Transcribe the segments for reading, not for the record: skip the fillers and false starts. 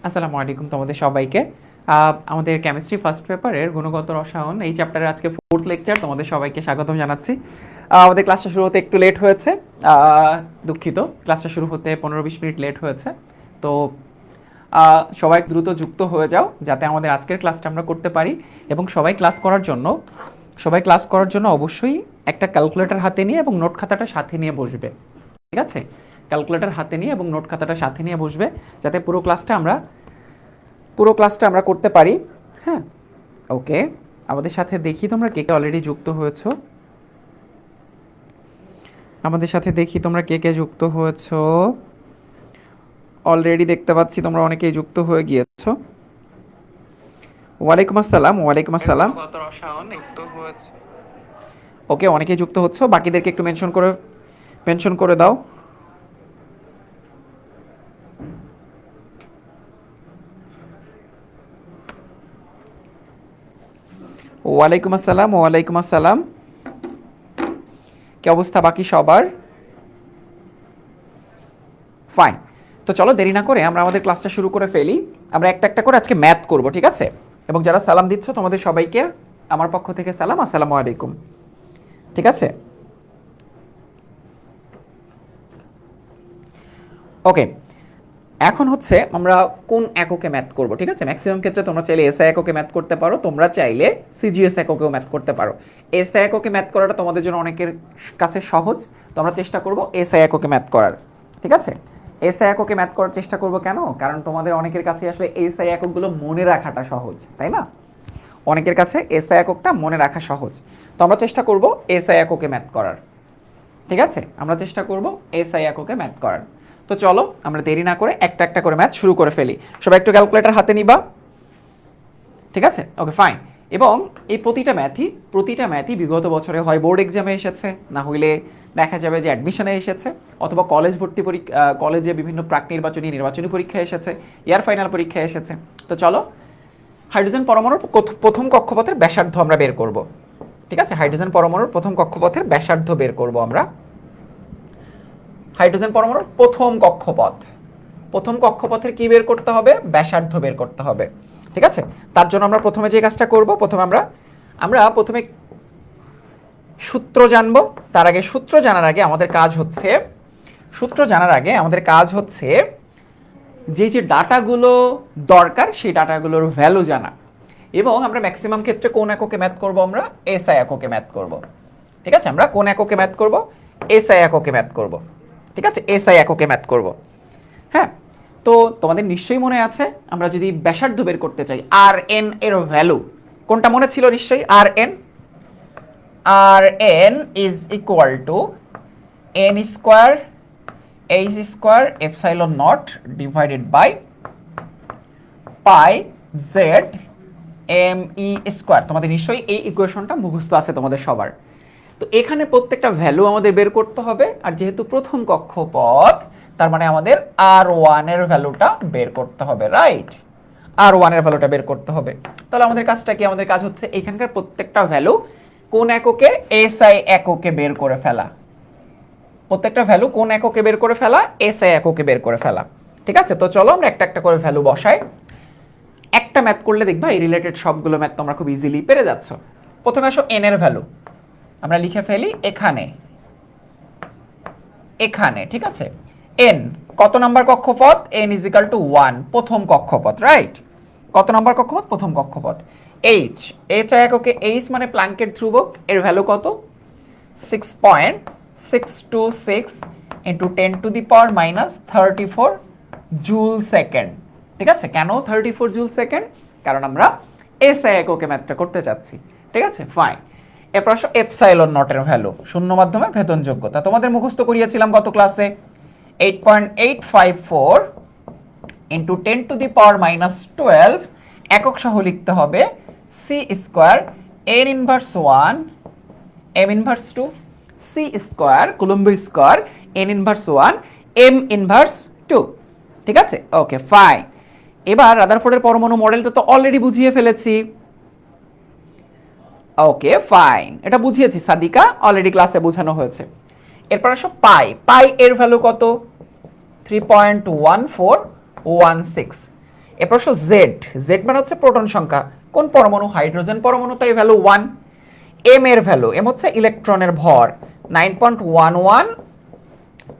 আসসালামু আলাইকুম তোমাদের সবাইকে। আমাদের কেমিস্ট্রি ফার্স্ট পেপারের গুণগত রসায়ন এই চ্যাপ্টারের আজকে ফোর্থ লেকচার, তোমাদের সবাইকে স্বাগতম জানাচ্ছি। আমাদের ক্লাসটা শুরু হতে একটু লেট হয়েছে, দুঃখিত। ক্লাসটা শুরু হতে 15-20 মিনিট লেট হয়েছে। তো সবাই দ্রুত যুক্ত হয়ে যাও যাতে আমাদের আজকের ক্লাসটা আমরা করতে পারি। এবং সবাই ক্লাস করার জন্য অবশ্যই একটা ক্যালকুলেটর হাতে নিয়ে এবং নোট খাতাটা সাথে নিয়ে বসবে, ঠিক আছে? ক্যালকুলেটর হাতে নিয়ে এবং নোট খাতাটা সাথে নিয়ে বসবে যাতে পুরো ক্লাসটা আমরা করতে পারি। হ্যাঁ, ওকে। আমাদের সাথে দেখি তোমরা কে কে অলরেডি যুক্ত হয়েছো। আমাদের সাথে দেখি তোমরা কে কে যুক্ত হয়েছো। অলরেডি দেখতে পাচ্ছি তোমরা অনেকেই যুক্ত হয়ে গিয়েছো। ওয়ালাইকুম আসসালাম, ওয়ালাইকুম আসসালাম। গুণগত রসায়ন যুক্ত হয়েছে। ওকে, অনেকেই যুক্ত হচ্ছ, বাকিদেরকে একটু মেনশন করে দাও। ওয়ালাইকুম আসসালাম, ওয়ালাইকুম আসসালাম। কি অবস্থা বাকি সবার? ফাইন। তো চলো দেরি না করে আমরা আমাদের ক্লাসটা শুরু করে ফেলি। আমরা একটা একটা করে আজকে ম্যাথ করব, ঠিক আছে? এবং যারা সালাম দিচ্ছ তোমাদের সবাইকে আমার পক্ষ থেকে সালাম, আসসালামু আলাইকুম। ঠিক আছে, ওকে। এখন হচ্ছে আমরা কোন এককে ম্যাথ করব, ঠিক আছে? ম্যাক্সিমাম ক্ষেত্রে তোমরা চাইলে এসআই এককে ম্যাথ করতে পারো, তোমরা চাইলে সিজিএস এককেও ম্যাথ করতে পারো। এসআই এককে ম্যাথ করাটা তোমাদের জন্য অনেকের কাছে সহজ, তো আমরা চেষ্টা করব এসআই এককে ম্যাথ করার, ঠিক আছে? এসআই এককে ম্যাথ করার চেষ্টা করব কেন? কারণ তোমাদের অনেকের কাছে আসলে এসআই এককগুলো মনে রাখাটা সহজ, তাই না? অনেকের কাছে এসআই এককটা মনে রাখা সহজ, তো আমরা চেষ্টা করব এসআই এককে ম্যাথ করার, ঠিক আছে? আমরা চেষ্টা করব এসআই এককে ম্যাথ করার। তো চলো আমরা দেরি না করে একটা একটা করে ম্যাথ শুরু করে ফেলি। সবাই একটু ক্যালকুলেটর হাতে নিবা, ঠিক আছে? Okay, fine. এবং এই প্রতিটা ম্যাথই বিগত বছরে হয় বোর্ড এক্সামে এসেছে, না হইলে দেখা যাবে যে অ্যাডমিশনে এসেছে, অথবা কলেজ ভর্তি পরীক্ষা, কলেজে বিভিন্ন প্রাক নির্বাচনী পরীক্ষা এসেছে, ইয়ার ফাইনাল পরীক্ষা এসেছে। তো চলো হাইড্রোজেন পরমাণুর প্রথম কক্ষপথের ব্যাসার্ধ আমরা বের করব, ঠিক আছে? হাইড্রোজেন পরমাণুর প্রথম কক্ষপথের ব্যাসার্ধ বের করব আমরা। হাইড্রোজেন পরমাণুর প্রথম কক্ষপথের কি বের করতে হবে? ব্যাসার্ধ বের করতে হবে, ঠিক আছে? তার জন্য আমরা প্রথমে যে কাজটা করব, প্রথমে সূত্র জানবো। তার আগে সূত্র জানার আগে আমাদের কাজ হচ্ছে যে ডাটাগুলো দরকার সেই ডাটাগুলোর ভ্যালু জানা। এবং আমরা ম্যাক্সিমাম ক্ষেত্রে কোন এককে ম্যাথ করব? আমরা এসআই এককে ম্যাথ করব, ঠিক আছে? আমরা কোন এককে ম্যাথ করব? এসআই এককে ম্যাথ করব, ঠিক আছে? এসআই এককে ম্যাথ করব। হ্যাঁ, তো তোমাদের নিশ্চয়ই মনে আছে, আমরা যদি ব্যাসার্ধ বের করতে চাই, আর এন এর ভ্যালু কোনটা মনে ছিল? নিশ্চয়ই R N is equal to N square H square epsilon naught divided by pi Z M E square. তোমাদের নিশ্চয়ই এই ইকুয়েশনটা মুখস্থ আছে তোমাদের সবার। তো এখানে প্রত্যেকটা ভ্যালু আমাদের বের করতে হবে, আর যেহেতু প্রথম কক্ষপথ তার মানে আমাদের আর1 এর ভ্যালুটা বের করতে হবে, রাইট? আর1 এর ভ্যালুটা বের করতে হবে। তাহলে আমাদের কাজটা কি? আমাদের কাজ হচ্ছে এখানকার প্রত্যেকটা ভ্যালু কোন এককে? এসআই এককে বের করে ফেলা। প্রত্যেকটা ভ্যালু কোন এককে বের করে ফেলা? এসআই এককে বের করে ফেলা, ঠিক আছে? তো চলো আমরা একটা একটা করে ভ্যালু বসাই। একটা ম্যাথ করলে দেখবা এই রিলেটেড সবগুলো ম্যাথ তোমরা খুব ইজিলি পেরে যাচ্ছ। প্রথমে আসো এন এর ভ্যালু আমরা লিখে ফেলি এখানে, ঠিক আছে? এন কত নাম্বার কক্ষপথ? এন ইজ ইকাল টু 1, প্রথম কক্ষপথ, রাইট? কত নাম্বার কক্ষপথ? প্রথম কক্ষপথ। এইচ এককে এইচ মানে প্ল্যাঙ্কের ধ্রুবক, এর ভ্যালু কত? 6.626 ইন্টু 10⁻⁻34 জুল সেকেন্ড, ঠিক আছে? কেন 34 জুল সেকেন্ড? কারণ আমরা এসআই এককে ম্যাথটা করতে চাচ্ছি, ঠিক আছে? ফাইন। এরপর আসো এপসাইলন নটের ভ্যালু, শূন্য মাধ্যমে ভেদন যোগ্যতা। তোমাদের মুখস্থ করিয়েছিলাম গত ক্লাসে, 8.854 ইন্টু 10⁻⁻12 একক সহ লিখতে হবে C square N inverse 1 M inverse 2 C square coulomb square N inverse 1 M inverse 2, ঠিক আছে? Okay, fine. এবার রাদারফোর্ডের পরমাণু মডেলটা তো অলরেডি বুঝিয়ে ফেলেছি। ওকে, ফাইন, এটা বুঝিয়েছি সাদিকা, অলরেডি ক্লাসে বোঝানো হয়েছে। এরপর আসো পাই এর ভ্যালু কত? 3.1416। এ প্রশ্ন জেড, জেড মানে হচ্ছে প্রোটন সংখ্যা, কোন পরমাণু? হাইড্রোজেন পরমাণু, তাই ভ্যালু 1। এম এর ভ্যালু, এম হচ্ছে ইলেকট্রনের ভর, 9.11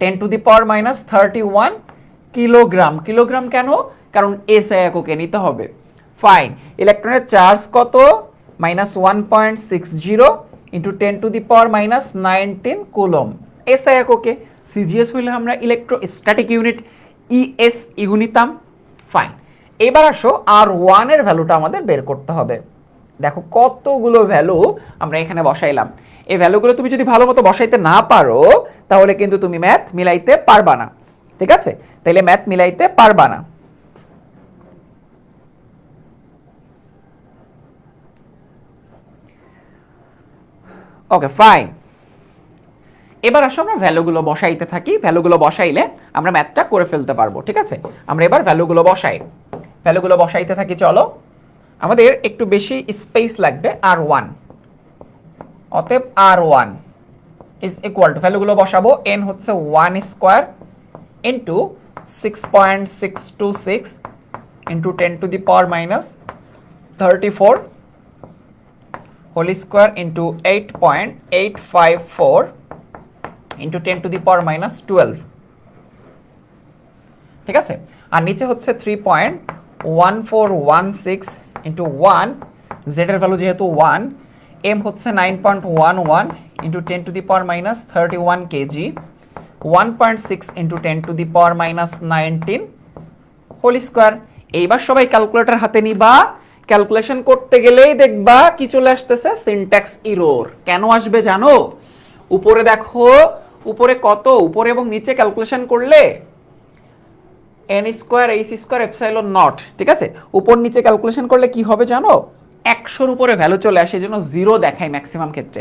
10⁻31 কিলোগ্রাম। কিলোগ্রাম কেন? কারণ এসআই এককে নিতে হবে। ফাইন, ইলেকট্রনের চার্জ কত? -1.60 ইন্টু 10⁻19 কুলম, এসআই এককে। সিজিএস হইলে আমরা ইলেকট্রোস্ট্যাটিক ইউনিট ইএস ইউ নিতাম। ফাইন, এবার আসো আর ওয়ান এর ভ্যালুটা আমাদের বের করতে হবে। দেখো কতগুলো ভ্যালু আমরা এখানে বসাইলাম। এই ভ্যালুগুলো তুমি যদি ভালো মতো বসাইতে না পারো তাহলে কিন্তু তুমি ম্যাথ মিলাইতে পারবা না, ঠিক আছে? তাহলে ম্যাথ মিলাইতে পারবা না। ওকে ফাইন, এবার আসো আমরা ভ্যালুগুলো বসাইতে থাকি। ভ্যালুগুলো বসাইলে আমরা ম্যাথটা করে ফেলতে পারবো, ঠিক আছে? আমরা এবার ভ্যালুগুলো বসাই, ভ্যালুগুলো বসাইতে থাকি। চলো, আমাদের একটু বেশি স্পেস লাগবে, আর ওয়ান। অতএব R one is equal to, ভ্যালুগুলো বসাবো, এন হচ্ছে 1 square into 6.626 into 10⁻34 whole square into 8.854 into 10⁻12, ঠিক আছে? আর নিচে হচ্ছে 3.1416 ইন্টু 1, জেড এর ভ্যালু যেহেতু 1, এম হচ্ছে 9.11 into 10⁻31 KG, 1.6 into 10⁻19 whole square. এইবার সবাই ক্যালকুলেটর হাতে নিবা, ক্যালকুলেশন করতে গেলেই দেখবা কি চলে আসতেছে, সিনট্যাক্স এরর। কেন আসবে জানো? উপরে দেখো, উপরে কত, উপরে এবং নিচে ক্যালকুলেশন করলে N square H square epsilon not, ঠিক আছে? উপর নিচে ক্যালকুলেশন করলে কি হবে জানো? 100-র উপরে ভ্যালু চলে আসে, জন্য জিরো দেখায় ম্যাক্সিমাম ক্ষেত্রে।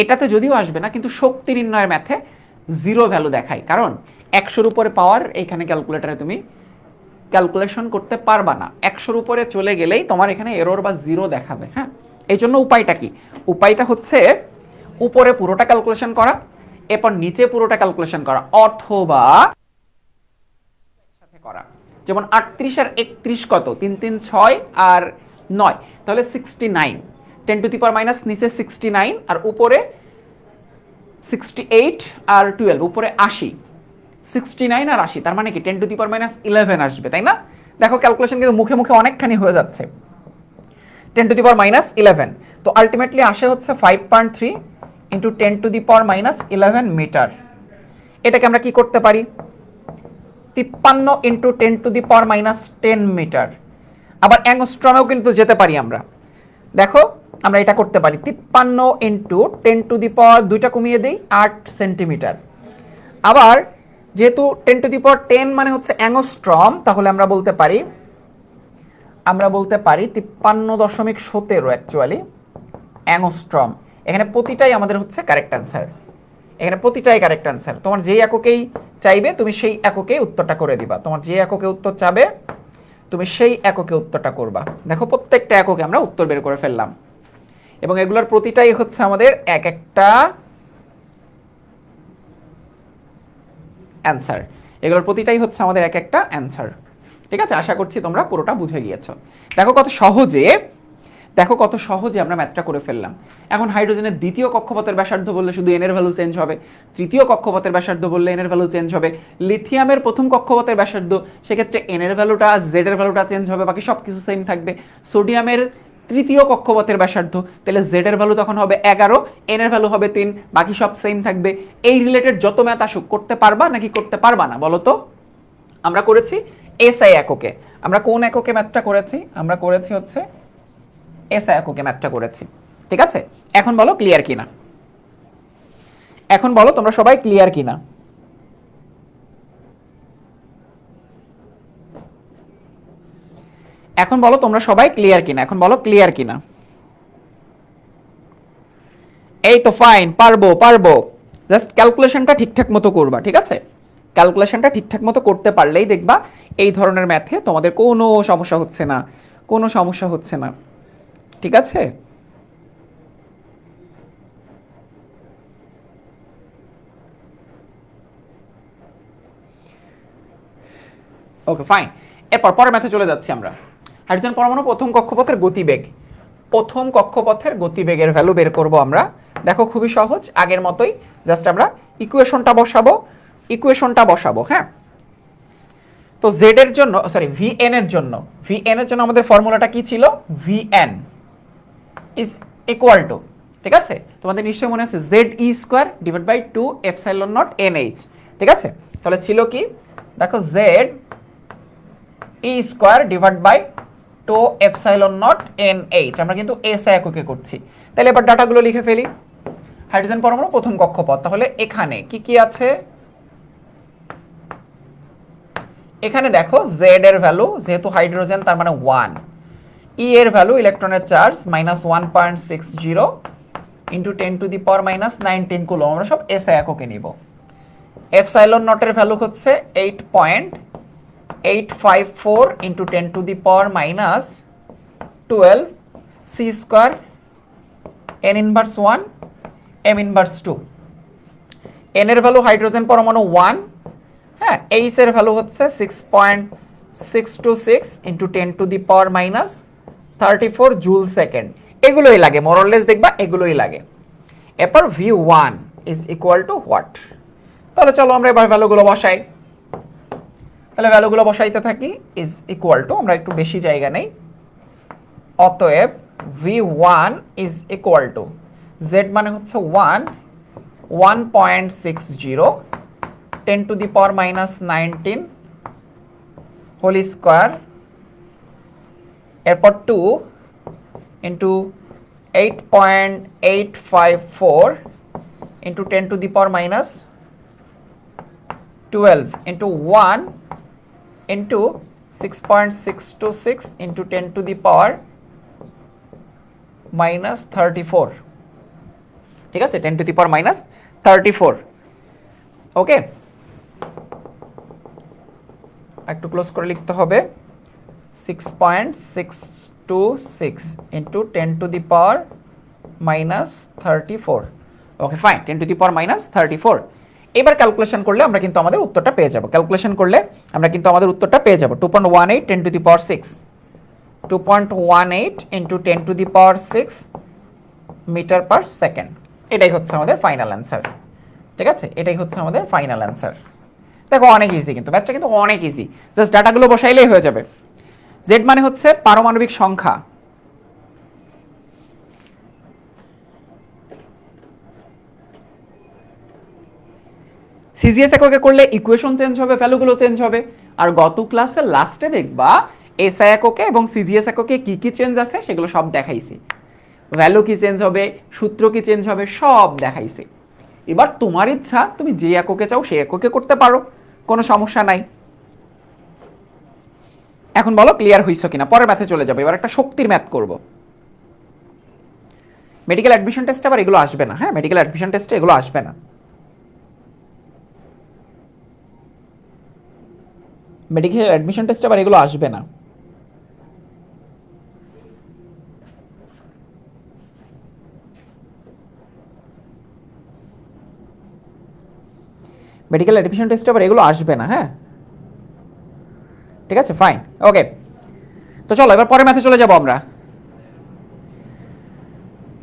এটাতে যদিও আসবে না, কিন্তু শক্তি নির্ণয়ের ম্যাথে জিরো ভ্যালু দেখায়, কারণ 100-র উপরে পাওয়ার এইখানে ক্যালকুলেটরে তুমি ক্যালকুলেশন করতে পারবা না। 100-র উপরে চলে গেলেই তোমার এখানে এরর বা জিরো দেখাবে। হ্যাঁ, এই জন্য উপায়টা কি? উপায়টা হচ্ছে উপরে পুরোটা ক্যালকুলেশন করা, এরপর নিচে পুরোটা ক্যালকুলেশন করা, অথবা করা। যেমন 38 আর 31 কত? 3 3 6 আর 9, তাহলে 69। 10⁻⁻, নিচে 69 আর উপরে 68 আর 12, উপরে 80। 69 আর 80, তার মানে কি 10⁻11 আসবে, তাই না? দেখো ক্যালকুলেশন কিন্তু মুখে মুখে অনেকখানি হয়ে যাচ্ছে। 10⁻11, তো আলটিমেটলি আসে হচ্ছে 5.3 ইন্টু 10⁻11 মিটার। এটাকে আমরা কি করতে পারি? 53 ইন্টু 10⁻10 মিটার। আবার অ্যাংস্ট্রমেও কিন্তু যেতে পারি আমরা। দেখো আমরা এটা করতে পারি, 53 ইন্টু 10⁻, দুইটা কমিয়ে দেই, 8 সেন্টিমিটার। আবার যেহেতু 10⁻10 মানে হচ্ছে অ্যাংস্ট্রম, তাহলে আমরা বলতে পারি 53.17 অ্যাকচুয়ালি অ্যাংস্ট্রম। এখানে প্রতিটাই আমাদের হচ্ছে কারেক্ট অ্যান্সার, এখানে প্রতিটাই কারেক্ট অ্যান্সার। তোমার যেই এককেই চাইবে তুমি সেই এককেই উত্তরটা করে দিবা, তোমার যে এককে উত্তর চাবে তুমি সেই এককে উত্তরটা করবা। দেখো প্রত্যেকটা এককে আমরা উত্তর বের করে ফেললাম, এবং এগুলোর প্রতিটাই হচ্ছে আমাদের এক একটা অ্যান্সার, এগুলোর প্রতিটাই হচ্ছে আমাদের এক একটা অ্যান্সার। ঠিক আছে, আশা করছি তোমরা পুরোটা বুঝে গিয়েছো। দেখো কত সহজে, দেখো কত সহজে আমরা ম্যাথটা করে ফেললাম। এখন হাইড্রোজেনের দ্বিতীয় কক্ষপথের ব্যাসার্ধ বললে শুধু এন এর ভ্যালু চেঞ্জ হবে, তৃতীয় কক্ষপথের ব্যাসার্ধ বললে এন এর ভ্যালু চেঞ্জ হবে, লিথিয়ামের প্রথম কক্ষপথের ব্যাসার্ধ, সেক্ষেত্রে এন এর ভ্যালুটা জেড এর ভ্যালুটা চেঞ্জ হবে, বাকি সব কিছু সেম থাকবে। সোডিয়ামের তৃতীয় কক্ষপথের ব্যাসার্ধ, তাহলে জেড এর ভ্যালু তখন হবে 11, এন এর ভ্যালু হবে 3, বাকি সব সেম থাকবে। এই রিলেটেড যত ম্যাথ আসুক করতে পারবা নাকি করতে পারবা না বলো তো? আমরা করেছি এসআই এককে। আমরা কোন এককে ম্যাথটা করেছি? আমরা করেছি হচ্ছে এসআই এককে ম্যাথটা করেছি। ঠিক আছে, এখন বলো ক্লিয়ার কিনা, এখন বলো তোমরা সবাই ক্লিয়ার কিনা। এখন বলো তোমরা সবাই ক্লিয়ার কিনা, এখন বলো ক্লিয়ার কিনা। এই তো ফাইন, পারবো পারবো, জাস্ট ক্যালকুলেশনটা ঠিকঠাক মতো করবা। ঠিক আছে, ক্যালকুলেশনটা ঠিকঠাক মতো করতে পারলেই দেখবা এই ধরনের ম্যাথে তোমাদের কোনো সমস্যা হচ্ছে না, কোনো সমস্যা হচ্ছে না। ঠিক আছে, ওকে ফাইন। এরপর পরের ম্যাথে চলে যাচ্ছি আমরা। হাইড্রোজেন পরমাণু প্রথম কক্ষপথের গতিবেগ, প্রথম কক্ষপথের গতিবেগের ভ্যালু বের করব আমরা। দেখো খুবই সহজ, আগের মতোই, জাস্ট আমরা ইকুয়েশনটা বসাবো, হ্যাঁ। তো জেড এর জন্য, সরি ভিএন এর জন্য, আমাদের ফর্মুলাটা কি ছিল? ভিএন ইজ ইকুয়াল টু, ঠিক আছে, তোমাদের নিশ্চয়ই মনে আছে, Z E square divide by 2 epsilon naught NH, ঠিক আছে। তাহলে ছিল কি, দেখো Z E square divide by 2 epsilon naught NH, আমরা কিন্তু এসআই এককে করছি। তাহলে এবার ডাটাগুলো লিখে ফেলি। হাইড্রোজেন পরমাণু প্রথম কক্ষপথ, তাহলে এখানে কি কি আছে? এখানে দেখো জেড এর ভ্যালু, যেহেতু হাইড্রোজেন তার মানে 1, ই এর ভ্যালু ইলেকট্রনের চার্জ -1.60 ইন্টু 10⁻⁻19 কুলম, আমরা সব এসআই এককে নিব। এপসাইলন নটের ভ্যালু হচ্ছে 8.854 into 10⁻⁻12 C square N inverse 1 M inverse 2। N এর ভ্যালু হাইড্রোজেন পরমাণু 1, হ্যাঁ। এইচ এর ভ্যালু হচ্ছে 6.626 ইন্টু 10⁻⁻34 জুল সেকেন্ড। এগুলোই লাগে, মোরলেস দেখবা এগুলোই লাগে। এরপর V1 is equal two what? তাহলে চলো আমরা এবার ভ্যালুগুলো বসাই। তাহলে ভ্যালুগুলো বসাইতে থাকি। ইজ ইকুয়াল টু, আমরা একটু বেশি জায়গা নেই, অতএব V1 is equal two, Z মানে হচ্ছে 1.60 10⁻⁻19 হোল স্কোয়ার, এরপর 2 into 8.854 into 10⁻⁻12 into 1 into 6.626 into 10⁻⁻34, ঠিক আছে, 10⁻⁻34। ওকে, একটু ক্লোজ করে লিখতে হবে, 6.626 ইন্টু 10⁻⁻34। Okay fine, 10⁻⁻34। এবার ক্যালকুলেশন করলে আমরা কিন্তু আমাদের উত্তরটা পেয়ে যাব। 2.18 10⁻6, 2.18 ইন্টু 10⁻6 মিটার পার সেকেন্ড। এটাই হচ্ছে আমাদের ফাইনাল অ্যান্সার, ঠিক আছে, এটাই হচ্ছে আমাদের ফাইনাল অ্যান্সার। দেখো অনেক ইজি, কিন্তু ম্যাথটা কিন্তু অনেক ইজি, জাস্ট ডাটাগুলো বসাইলেই হয়ে যাবে। জেড মানে হচ্ছে পারমাণবিক সংখ্যা, সিজিএস এককে করলে ইকুয়েশন চেঞ্জ হবে, ভ্যালুগুলো চেঞ্জ হবে। আর গত ক্লাসের লাস্টে দেখবা এসআই এককে এবং সিজিএস এককে কি কি চেঞ্জ আছে সেগুলো সব দেখাইছি, ভ্যালু কি চেঞ্জ হবে, সূত্র কি চেঞ্জ হবে, সব দেখাইছি। এবার তোমার ইচ্ছা, তুমি যে এককে চাও সেই এককে করতে পারো, কোনো সমস্যা নাই। এখন বলো ক্লিয়ার হইছো কিনা? পরের ম্যাথে চলে যাবে। এবার একটা শক্তির ম্যাথ করব। মেডিকেল অ্যাডমিশন টেস্টে আবার এগুলো আসবে না, হ্যাঁ, মেডিকেল অ্যাডমিশন টেস্টে এগুলো আসবে না, মেডিকেল অ্যাডমিশন টেস্টে আবার এগুলো আসবে না। মেডিকেল অ্যাডমিশন টেস্টে আবার এগুলো আসবে না, হ্যাঁ, ঠিক আছে ফাইন। ওকে, তো চলো এবার পরের ম্যাথে চলে যাব আমরা।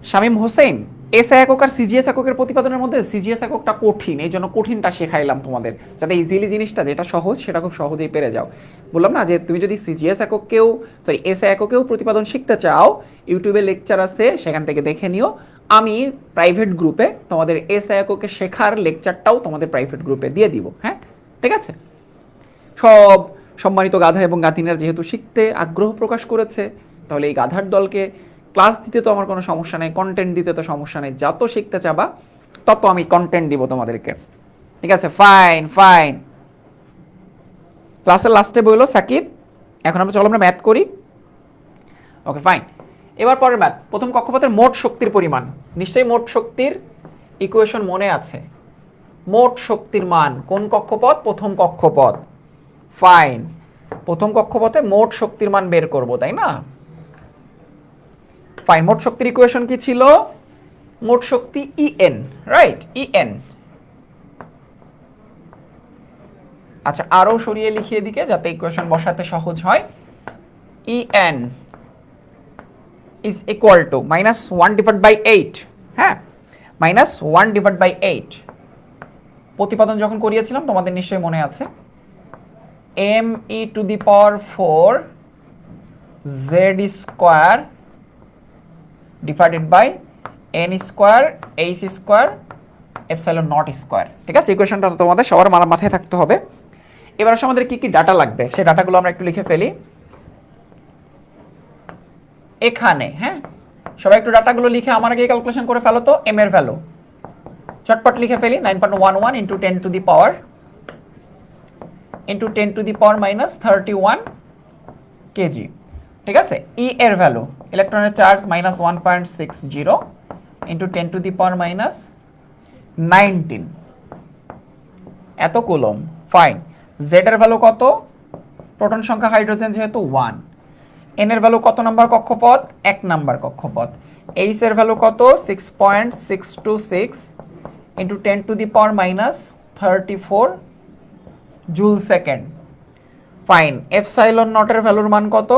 শামীম হোসেন, এসআই একক আর সিজিএস এককের প্রতিপাদনের মধ্যে সিজিএস এককটা কঠিন, এই জন্য কঠিনটা শেখাইলাম তোমাদের, যাতে ইজিলি জিনিসটা যেটা সহজ সেটা খুব সহজেই পেরে যাও। বললাম না যে তুমি যদি সিজিএস এককেও, সরি এসআই এককেও প্রতিপাদন শিখতে চাও, ইউটিউবে লেকচার আছে, সেখান থেকে দেখে নিও। আমি প্রাইভেট গ্রুপে তোমাদের এসআই এককে শেখার লেকচারটাও তোমাদের প্রাইভেট গ্রুপে দিয়ে দিব, হ্যাঁ, ঠিক আছে। সব সম্মানিত গাধা এবং গাতিনার যেহেতু শিখতে আগ্রহ প্রকাশ করেছে, তাহলে এই গাধার দলকে ক্লাস দিতে তো আমার কোনো সমস্যা নেই, কন্টেন্ট দিতে তো সমস্যা নেই, যত শিখতে চাবা তত আমি কন্টেন্ট দিব তোমাদেরকে, ঠিক আছে, ফাইন ফাইন। ক্লাসের লাস্টে বললো সাকিব, এখন আমরা চলো আমরা ম্যাথ করি। ওকে ফাইন, এবার পরের ম্যাথ। প্রথম কক্ষপথের মোট শক্তির পরিমাণ, নিশ্চয়ই মোট শক্তির ইকুয়েশন মনে আছে। মোট শক্তির মান কোন কক্ষপথ? প্রথম কক্ষপথ। ফাইন, প্রথম কক্ষপথে মোট শক্তির মান বের করব, তাই না? ফাইন, মোট শক্তির ইকুয়েশন কি ছিল? মোট শক্তি ইএন, রাইট, ইএন। আচ্ছা, আরও সরিয়ে লিখি এদিকে যাতে ইকুয়েশন বসাতে সহজ হয়। en ইজ ইকুয়াল টু -1/8, হ্যাঁ, -1/8। প্রতিপাদন যখন করিয়েছিলাম তোমাদের নিশ্চয়ই মনে আছে, me⁴ z square divided by n² h² epsilon naught square. ঠিক আছে, ইকুয়েশনটা তোমাদের সবার মাথায় থাকতে হবে। এবার আসলে আমাদের কি কি ডাটা লাগবে সেই ডাটাগুলো আমরা একটু লিখে ফেলি এখানে। হ্যাঁ, সবাই একটু ডাটাগুলো লিখে আমার আগে ক্যালকুলেশন করে ফেলো তো। এম এর ভ্যালু চটপট লিখে ফেলি, 9.11 into 10 to the power -31 KG. ঠিক আছে, ই এর ভ্যালু ইলেকট্রনের charge -1.60 into 10 to the power -19 এত কুলম। ফাইন। জেড এর ভ্যালু কত? প্রোটন সংখ্যা হাইড্রোজেন যেহেতু 1। এন এর ভ্যালু কত নাম্বার কক্ষপথ? 1 নাম্বার কক্ষপথ। এইচ এর ভ্যালু কত? 6.626 into 10 to the power -34 joule second. Fine. Epsilon নটের ভ্যালুর মান কত?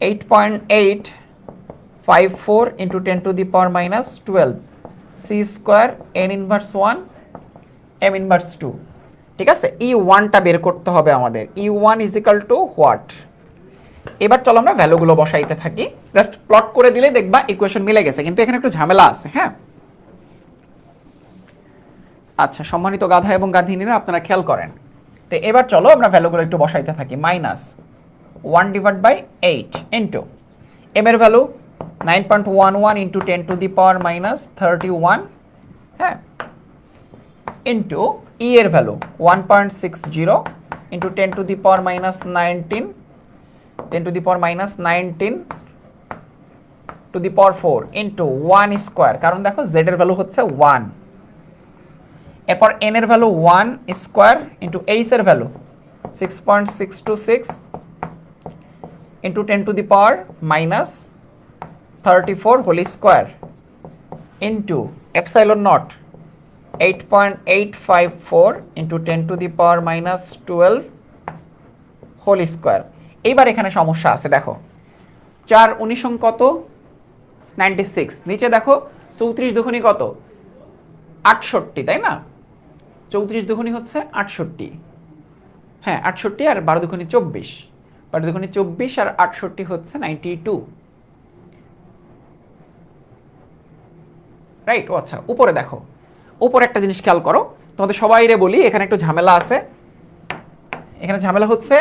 8.854 into 10 to the power -12 C square N inverse 1 M inverse 2। ঠিক আছে, E1টা বের করতে হবে আমাদের। E1 is equal to what? এবার চলো আমরা ভ্যালুগুলো বসাইতে থাকি। জাস্ট প্লট করে দিলে দেখবা ইকুয়েশন মিলে গেছে, কিন্তু এখানে একটু ঝামেলা আছে। হ্যাঁ, আচ্ছা সম্মানিত গাধা এবং গাধিনীরা আপনারা খেয়াল করেন। তো এবার চলো আমরা ভ্যালুগুলো একটু বসাইতে থাকি। -1/8 ইন্টু এম এর ভ্যালু 9.11 ইন্টু 10 টু দি পাওয়ার -31, হ্যাঁ, ইন্টু ই এর value 1.60 into 10 to the power -19 10 to the power -19 two the power 4 into 1 square, কারণ দেখো জেড এর ভ্যালু হচ্ছে 1। এরপর এন এর ভ্যালু 1 স্কোয়ার ইন্টু এইচ এর value 6.626 into 10 to the power -34 whole square into epsilon naught 8.854 into 10 to the power -12 whole square. এইবার এখানে সমস্যা আছে, দেখো 4 19 কত? 96। নিচে দেখো 34 দুগুণী কত? 68, তাই না? 34 দুগুণী হচ্ছে 68, হ্যাঁ 68, আর 12 দুগুণী 24, 12 দুগুণী 24 আর 68 হচ্ছে 92, রাইট? ও আচ্ছা, উপরে দেখো, উপরে একটা জিনিস খেয়াল করো, তোমাদের সবাইরে বলি এখানে একটু ঝামেলা আছে। এখানে ঝামেলা হচ্ছে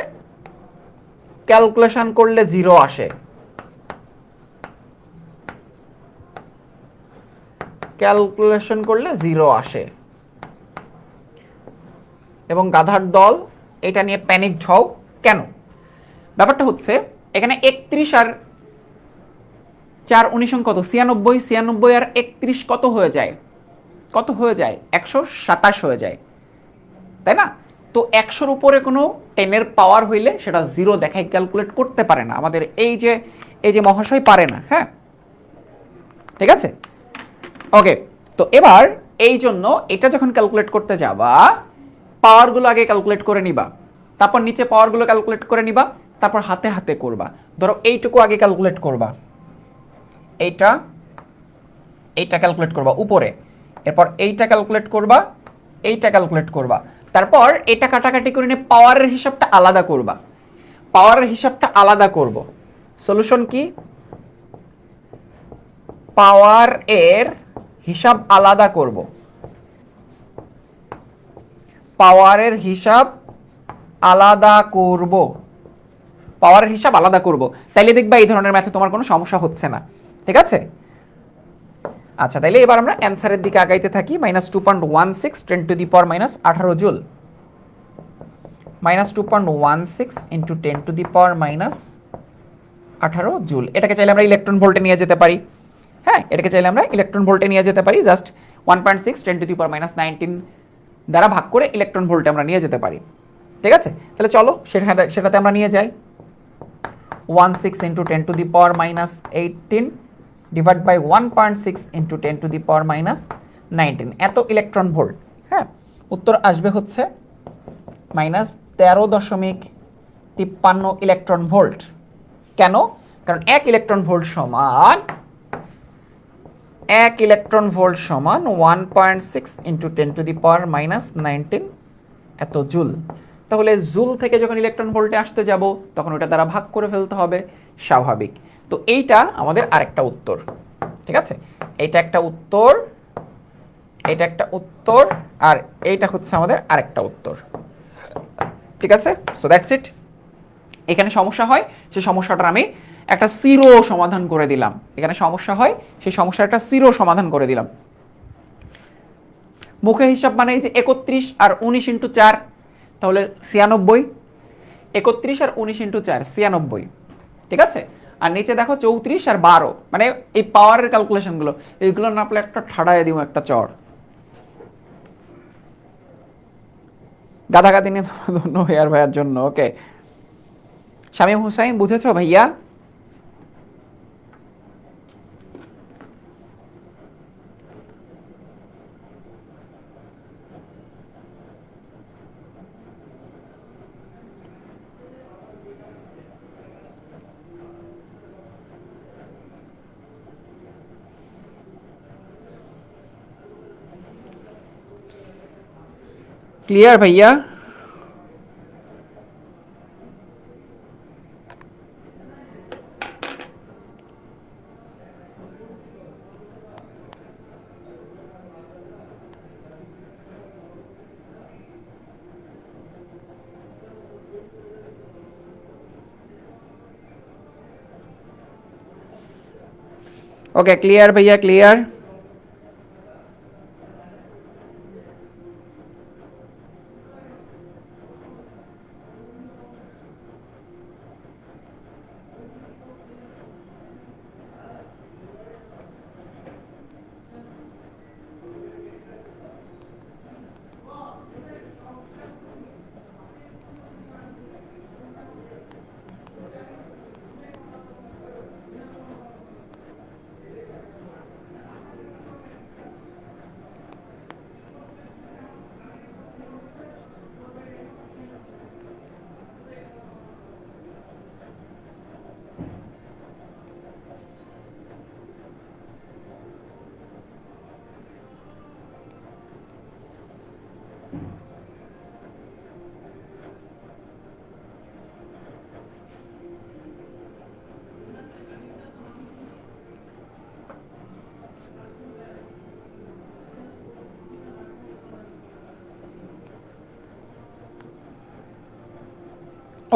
ক্যালকুলেশন করলে 0 আসে। ক্যালকুলেশন করলে 0 আসে এবং গাধার দল এটা নিয়ে প্যানিকড হও কেন? ব্যাপারটা হচ্ছে এখানে 31 আর 4 19 কত? 96, 96 আর 31 কত হয়ে যায়? কত হয়ে যায়? 127 হয়ে যায়, তাই না? তো 100-র উপরে কোনো 10 এর পাওয়ার হইলে সেটা 0 দেখাই ক্যালকুলেট করতে পারে না আমাদের এই যে মহাশয় পারে না। হ্যাঁ, ঠিক আছে, ওকে। তো এবার এই জন্য এটা যখন ক্যালকুলেট করতে যাবা, পাওয়ারগুলো আগে ক্যালকুলেট করে নিবা, তারপর নিচে পাওয়ারগুলো ক্যালকুলেট করে নিবা, তারপর হাতে হাতে করবা। ধরো এইটুকু আগে ক্যালকুলেট করবা, এইটা ক্যালকুলেট করবা উপরে, এরপর এইটা ক্যালকুলেট করবা, এইটা ক্যালকুলেট করবা, তারপর এটা কাটাকাটি করে নিয়ে পাওয়ারের হিসাবটা আলাদা করবা। পাওয়ারের হিসাবটা আলাদা করব। সলিউশন কি? পাওয়ার এর হিসাব আলাদা করব। পাওয়ারের হিসাব আলাদা করব। পাওয়ারের হিসাব আলাদা করব, তাইলে দেখবা এই ধরনের ম্যাথে তোমার কোনো সমস্যা হচ্ছে না। ঠিক আছে, আচ্ছা তাইলে এবার আমরা অ্যান্সারের দিকে আগাইতে থাকি। -2.16 10 to the power -18 joule, -2.16 into 10 to the power -18 joule. এটাকে চাইলে আমরা ইলেকট্রন ভোল্টে নিয়ে যেতে পারি। হ্যাঁ, এটাকে চাইলে আমরা ইলেকট্রন ভোল্টে নিয়ে যেতে পারি। জাস্ট 1.6 10 টু দি পাওয়ার -19 দ্বারা ভাগ করে ইলেকট্রন ভোল্টে আমরা নিয়ে যেতে পারি। ঠিক আছে, তাহলে চলো সেটাতে আমরা নিয়ে যাই। 16 into 10 to the power -18 divide by 1.6 into 10 to the power -19 এত ইলেকট্রন ভোল্ট। হ্যাঁ, উত্তর আসবে হচ্ছে মাইনাস 13.53 ইলেকট্রন ভোল্ট। কেন? কারণ 1 ইলেকট্রন ভোল্ট সমান 1.6 ইন্টু 10⁻⁻19 এত জুল। তাহলে জুল থেকে যখন ইলেকট্রন ভোল্টে আসতে যাব তখন ওটা দ্বারা ভাগ করে ফেলতে হবে, স্বাভাবিক। তো এইটা আমাদের আরেকটা উত্তর, ঠিক আছে? এইটা একটা উত্তর, এটা একটা উত্তর, আর এইটা হচ্ছে আমাদের আরেকটা উত্তর, ঠিক আছে? So that's it. এখানে সমস্যা হয়, সেই সমস্যাটার আমি একটা জিরো সমাধান করে দিলাম। এখানে সমস্যা হয়, সেই সমস্যার একটা জিরো সমাধান করে দিলাম। মুখে হিসাব মানে এই যে 31 আর 19 ইন্টু 4, তাহলে 96। 31 আর 19 ইন্টু 4 96, ঠিক আছে? আর নিচে দেখো 34 আর 12, মানে এই পাওয়ারের ক্যালকুলেশনগুলো, এইগুলো না পেলে একটা ঠাড়ায় দিব একটা চর। গাদাগাদি নিয়ে ধন্য হেয়ার ভাইয়ার জন্য। ওকে, শামীম হুসাইন বুঝেছো ভাইয়া? ক্লিয়ার ভাইয়া? ওকে, ক্লিয়ার ভাইয়া, ক্লিয়ার।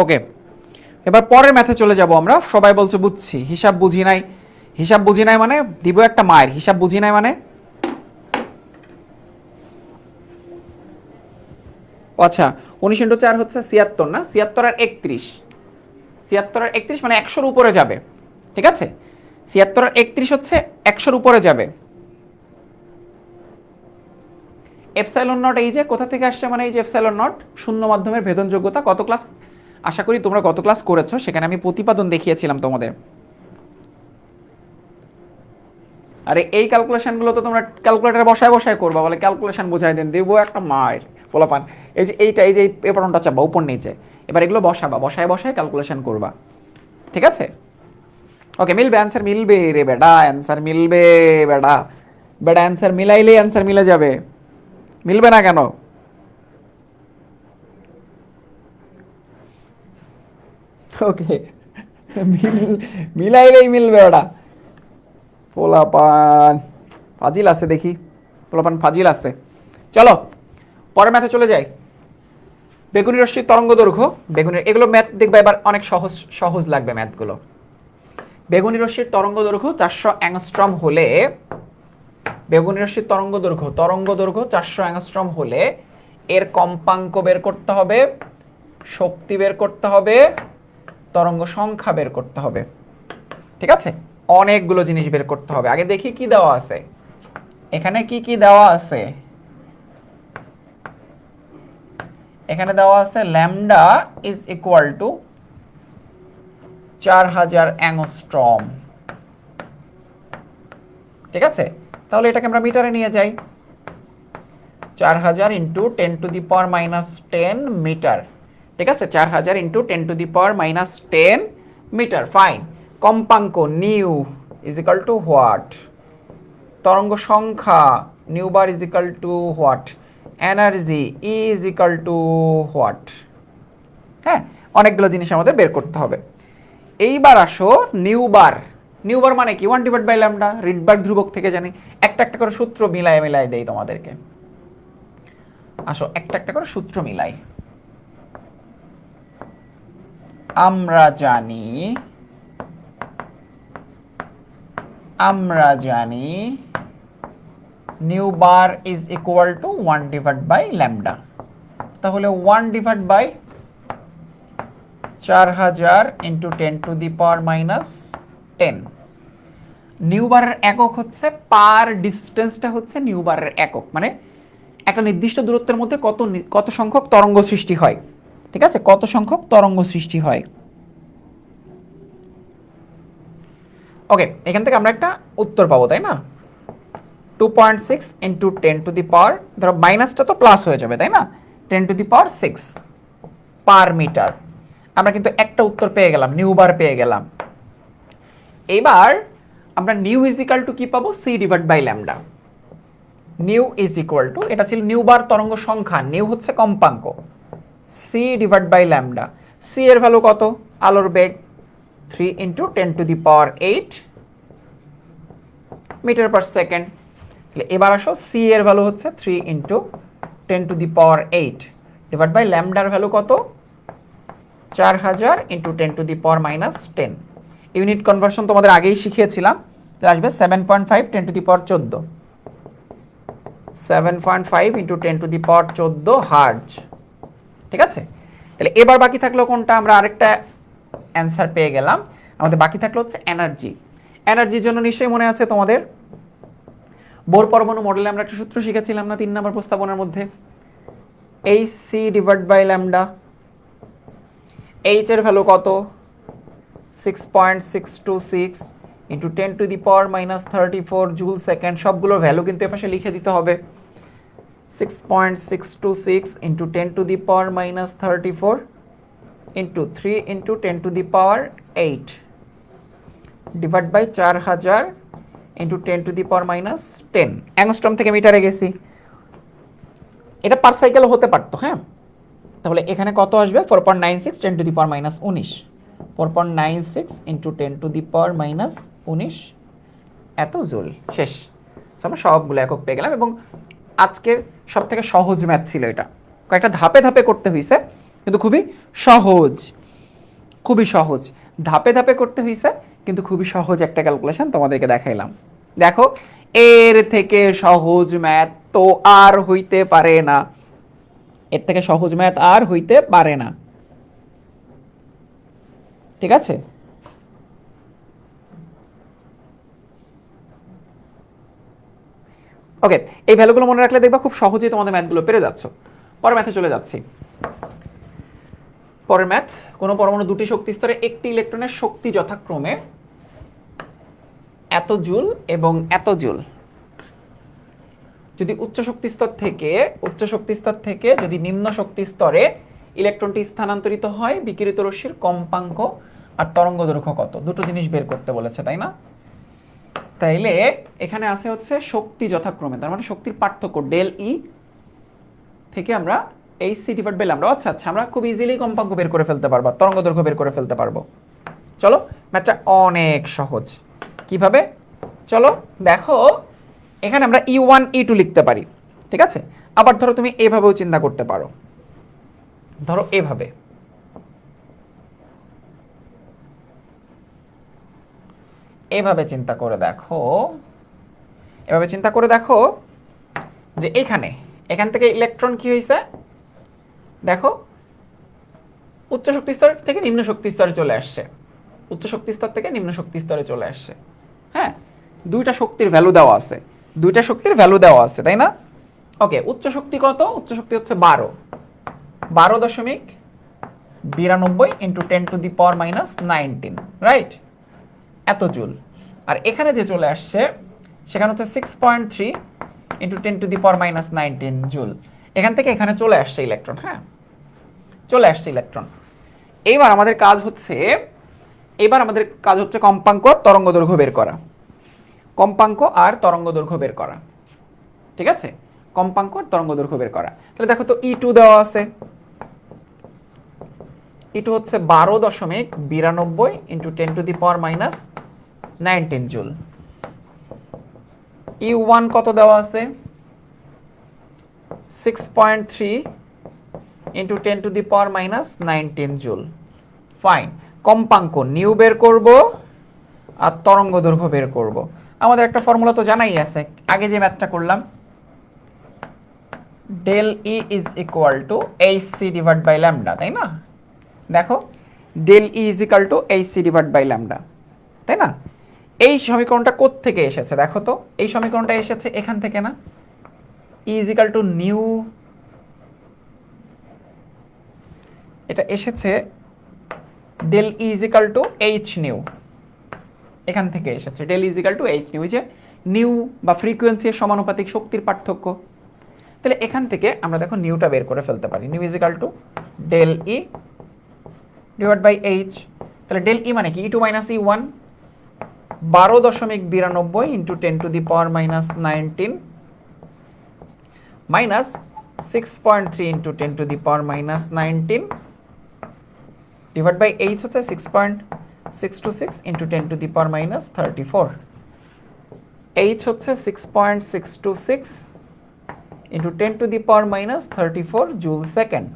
ওকে, এবার পরের ম্যাথে চলে যাব আমরা। সবাই বলছে বুঝছি, হিসাব বুঝি নাই। হিসাব বুঝি নাই মানে দিব একটা মায়ের। হিসাব বুঝি নাই মানে, আচ্ছা 19 ইন্টু 4 হচ্ছে 76 না? 76 আর 31, 76 আর 31 মানে 100-র উপরে যাবে, ঠিক আছে? 76 আর 31 হচ্ছে 100-র উপরে যাবে। এপসাইলন নট এই যে কোথা থেকে আসছে, মানে এই যে এপসাইলন নট শূন্য মাধ্যমের ভেদনযোগ্যতা। কত ক্লাস, আশা করি তোমরা গত ক্লাস করেছো, সেখানে আমি প্রতিপাদন দেখিয়েছিলাম তোমাদের। আরে এই ক্যালকুলেশনগুলো তো তোমরা ক্যালকুলেটরে বসায় বসায় করবা, বলে ক্যালকুলেশন বুঝাই দেন, দেবো একটা মায়ের পোলাপান। এই যে এইটা, এই যে এই পেপারটা চাপবা উপর নিচে, এবার এগুলো বসাবা, বসায় বসায় ক্যালকুলেশন করবা, ঠিক আছে? ওকে, মিলবে, অ্যান্সার মিলবে রে বেটা, অ্যান্সার মিলবে বেটা। বেটা অ্যান্সার মিলাইলেই অ্যান্সার মিলে যাবে, মিলবে না কেন? ওকে, মিলাইলেই মিলবে ওটা। পোলাপান ফাজিল আছে দেখি, পোলাপান ফাজিল আছে। চলো পরের ম্যাথে চলে যাই। বেগুনি রশ্মির তরঙ্গ দৈর্ঘ্য, বেগুনি, এগুলো ম্যাথ দেখবে এবার অনেক সহজ সহজ লাগবে ম্যাথগুলো। বেগুনি রশ্মির তরঙ্গ দৈর্ঘ্য 400 অ্যাংস্ট্রম হলে, বেগুনি রশ্মির তরঙ্গ দৈর্ঘ্য 400 অ্যাংস্ট্রম হলে এর কম্পাঙ্ক বের করতে হবে, শক্তি বের করতে হবে, তরঙ্গ সংখ্যা বের করতে হবে, ঠিক আছে? অনেকগুলো জিনিস বের করতে হবে। আগে দেখি কি দেওয়া আছে, এখানে কি কি দেওয়া আছে। এখানে দেওয়া আছে lambda is equal two 4000 angstrom, ঠিক আছে? তাহলে এটাকে আমরা মিটারে নিয়ে যাই। 4000 ইন্টু 10⁻⁻10 মিটার। ঠিক আছে, 4000 ইন্টু 10⁻⁻10 মিটার। ফাইন। কম্পাঙ্ক new is equal to what? তরঙ্গ সংখ্যা new bar is equal to what? Energy is equal to what? হ্যাঁ, অনেকগুলো জিনিস আমাদের বের করতে হবে। এইবার আসো নিউ বার। নিউ বার মানে কি? 1/λ। রিডবার্গ ধ্রুবক থেকে জানি। একটা একটা করে সূত্র মিলায় মিলায় দেই তোমাদেরকে। আসো একটা একটা করে সূত্র মিলাই। আমরা জানি nu bar is equal to 1/λ। তাহলে 1/4000 ইন্টু 10⁻⁻10। নিউ বারের একক হচ্ছে পার, ডিস্টেন্সটা হচ্ছে নিউ বারের একক, মানে একটা নির্দিষ্ট দূরত্বের মধ্যে কত সংখ্যক তরঙ্গ সৃষ্টি হয়। ঠিক আছে, কত সংখ্যক তরঙ্গ সৃষ্টি হয়। ওকে, এখান থেকে আমরা একটা উত্তর পাবো, তাই না? 2.6 ইন্টু 10⁻, ধরো মাইনাসটা তো প্লাস হয়ে যাবে, তাই না? 10⁻6 পার মিটার। আমরা কিন্তু একটা উত্তর পেয়ে গেলাম, নিউ বার পেয়ে গেলাম। এবার আমরা নিউ ইজ ইকাল টু কি পাবো? c/λ। New is equal two, এটা ছিল নিউ বার তরঙ্গ সংখ্যা, নিউ হচ্ছে কম্পাঙ্ক, c/λ। সি এর ভ্যালু কত? আলোর বেগ 3 ইন্টু 10⁸ মিটার পার সেকেন্ড। এবার আসো, সি এর ভ্যালু হচ্ছে 3 ইন্টু 10⁸ ডিভাইড বাই ল্যামডার ভ্যালু কত? 4000 ইন্টু 10⁻⁻10। ইউনিট কনভার্সন তোমাদের আগেই শিখিয়েছিলাম, তো আসবে 7.5 10⁻14। 7.5 ইন্টু 10⁻14 হার্জ। ঠিক আছে, তাহলে এবার বাকি থাকলো কোনটা? আমরা আরেকটা অ্যান্সার পেয়ে গেলাম। আমাদের বাকি থাকলো হচ্ছে এনার্জি। এনার্জির জন্য নিশ্চয়ই মনে আছে তোমাদের, বোর পরমাণু মডেলে আমরা একটা সূত্র শিখেছিলাম না 3 নম্বর প্রস্তাবনার মধ্যে? hc/λ। এইচ এর ভ্যালু কত? 6.626 ইন্টু 10⁻⁻34 জুল সেকেন্ড। সবগুলোর ভ্যালু কিন্তু এপাশে লিখে দিতে হবে। 6.626 into 10⁻⁻34 into 3 into 10⁻8 divide by 4000 into 10⁻⁻10। Angstrom থেকে মিটারে গেছি, এটা পার সাইকেল হতে পারতো। হ্যাঁ, তাহলে এখানে কত আসবে? 4.96 10⁻⁻19। 4.96 ইন্টু 10⁻⁻19 এত জুল। শেষ। আমরা সবগুলো একক পেয়ে গেলাম, এবং আজকের সব থেকে সহজ ম্যাথ ছিল এটা। কয়েকটা ধাপে ধাপে করতে হয়েছে, কিন্তু খুবই সহজ, খুবই সহজ। ধাপে ধাপে করতে হয়েছে, কিন্তু খুবই সহজ একটা ক্যালকুলেশন তোমাদেরকে দেখাইলাম। দেখো, এর থেকে সহজ ম্যাথ তো আর হইতে পারে না, এর থেকে সহজ ম্যাথ আর হইতে পারে না। ঠিক আছে, ওকে, এই ভ্যালুগুলো মনে রাখলে দেখবা খুব সহজেই তোমাদের ম্যাথগুলো পেরে যাচ্ছ। পরের ম্যাথে চলে যাচ্ছি। পরের ম্যাথ, কোন পরমাণু দুটি শক্তি স্তরে একটি ইলেকট্রনের শক্তি যথাক্রমে এত জুল এবং এত জুল। যদি উচ্চ শক্তি স্তর থেকে যদি নিম্ন শক্তি স্তরে ইলেকট্রনটি স্থানান্তরিত হয়, বিকিরিত রশ্মির কম্পাঙ্ক আর তরঙ্গ দৈর্ঘ্য কত? দুটো জিনিস বের করতে বলেছে, তাই না? তাইলে এখানে আছে হচ্ছে শক্তি যথাক্রমে, তার মানে শক্তির পার্থক্য ডেল ই থেকে আমরা hc/λ। আচ্ছা আচ্ছা, আমরা খুব ইজিলি কম্পাঙ্ক বের করে ফেলতে পারবো, তরঙ্গ দৈর্ঘ্য বের করে ফেলতে পারবো। চলো, ম্যাথটা অনেক সহজ। কিভাবে? চলো দেখো, এখানে আমরা E1 E2 লিখতে পারি। ঠিক আছে, আবার ধরো তুমি এভাবেও চিন্তা করতে পারো। ধরো এভাবে, এভাবে চিন্তা করে দেখো, এভাবে চিন্তা করে দেখো যে এখান থেকে ইলেকট্রন কি হয়েছে? দেখো, উচ্চ শক্তি স্তর থেকে নিম্ন শক্তি স্তরে চলে আসছে, উচ্চ শক্তি স্তর থেকে নিম্ন শক্তি স্তরে চলে আসছে। হ্যাঁ, দুইটা শক্তির ভ্যালু দেওয়া আছে, দুইটা শক্তির ভ্যালু দেওয়া আছে, তাই না? ওকে, উচ্চ শক্তি কত? উচ্চ শক্তি হচ্ছে 12.92 ইন্টু 10⁻⁻19, রাইট? এত জুল। আর এখানে যে চলে আসছে সেখানে হচ্ছে 6.3 ইন্টু 10⁻⁻19 জুল। এখান থেকে এখানে চলে আসছে ইলেকট্রন, হ্যাঁ চলে আসছে ইলেকট্রন। এইবার আমাদের কাজ হচ্ছে কম্পাঙ্ক তরঙ্গ দৈর্ঘ্য বের করা, কম্পাঙ্ক আর তরঙ্গ দৈর্ঘ্য বের করা, ঠিক আছে, কম্পাঙ্ক আর তরঙ্গ দৈর্ঘ্য বের করা। তাহলে দেখো তো E2 দেওয়া আছে, E2 হচ্ছে 12.92 ইন্টু 10⁻⁻19 জুল। E1 কত দেওয়া আছে, 6.3 ইন্টু 10⁻⁻19 জুল। ফাইন, কম্পাঙ্ক নিউ বের করব আর তরঙ্গ দৈর্ঘ্য বের করব। আমাদের একটা ফর্মুলা তো জানাই আছে, আগে যে ম্যাথটা করলাম, del E is equal to H C divide by lambda, তাই না? দেখো del E is equal to H C divide by lambda, তাই না? এই সমীকরণটা কোত্থেকে এসেছে দেখো তো, এই সমীকরণটা এসেছে এখান থেকে না, E is equal to nu, এটা এসেছে del E is equal to H nu, এখান থেকে এসেছে del E is equal to H nu, যে নিউ বা ফ্রিকোয়েন্সির সমানুপাতিক শক্তির পার্থক্য। তাহলে এখান থেকে আমরা দেখো নিউটা বের করে ফেলতে পারি, nu is equal to del E divide by H. তাহলে ডেল ই মানে কি, E2 minus E1, 12.92 into 10⁻⁻19 minus 6.3 into 10⁻⁻19 divide by H হচ্ছে 6.626 ইন্টু 10⁻⁻34, এইচ হচ্ছে 6.626 ইন্টু 10⁻⁻34 জুল সেকেন্ড।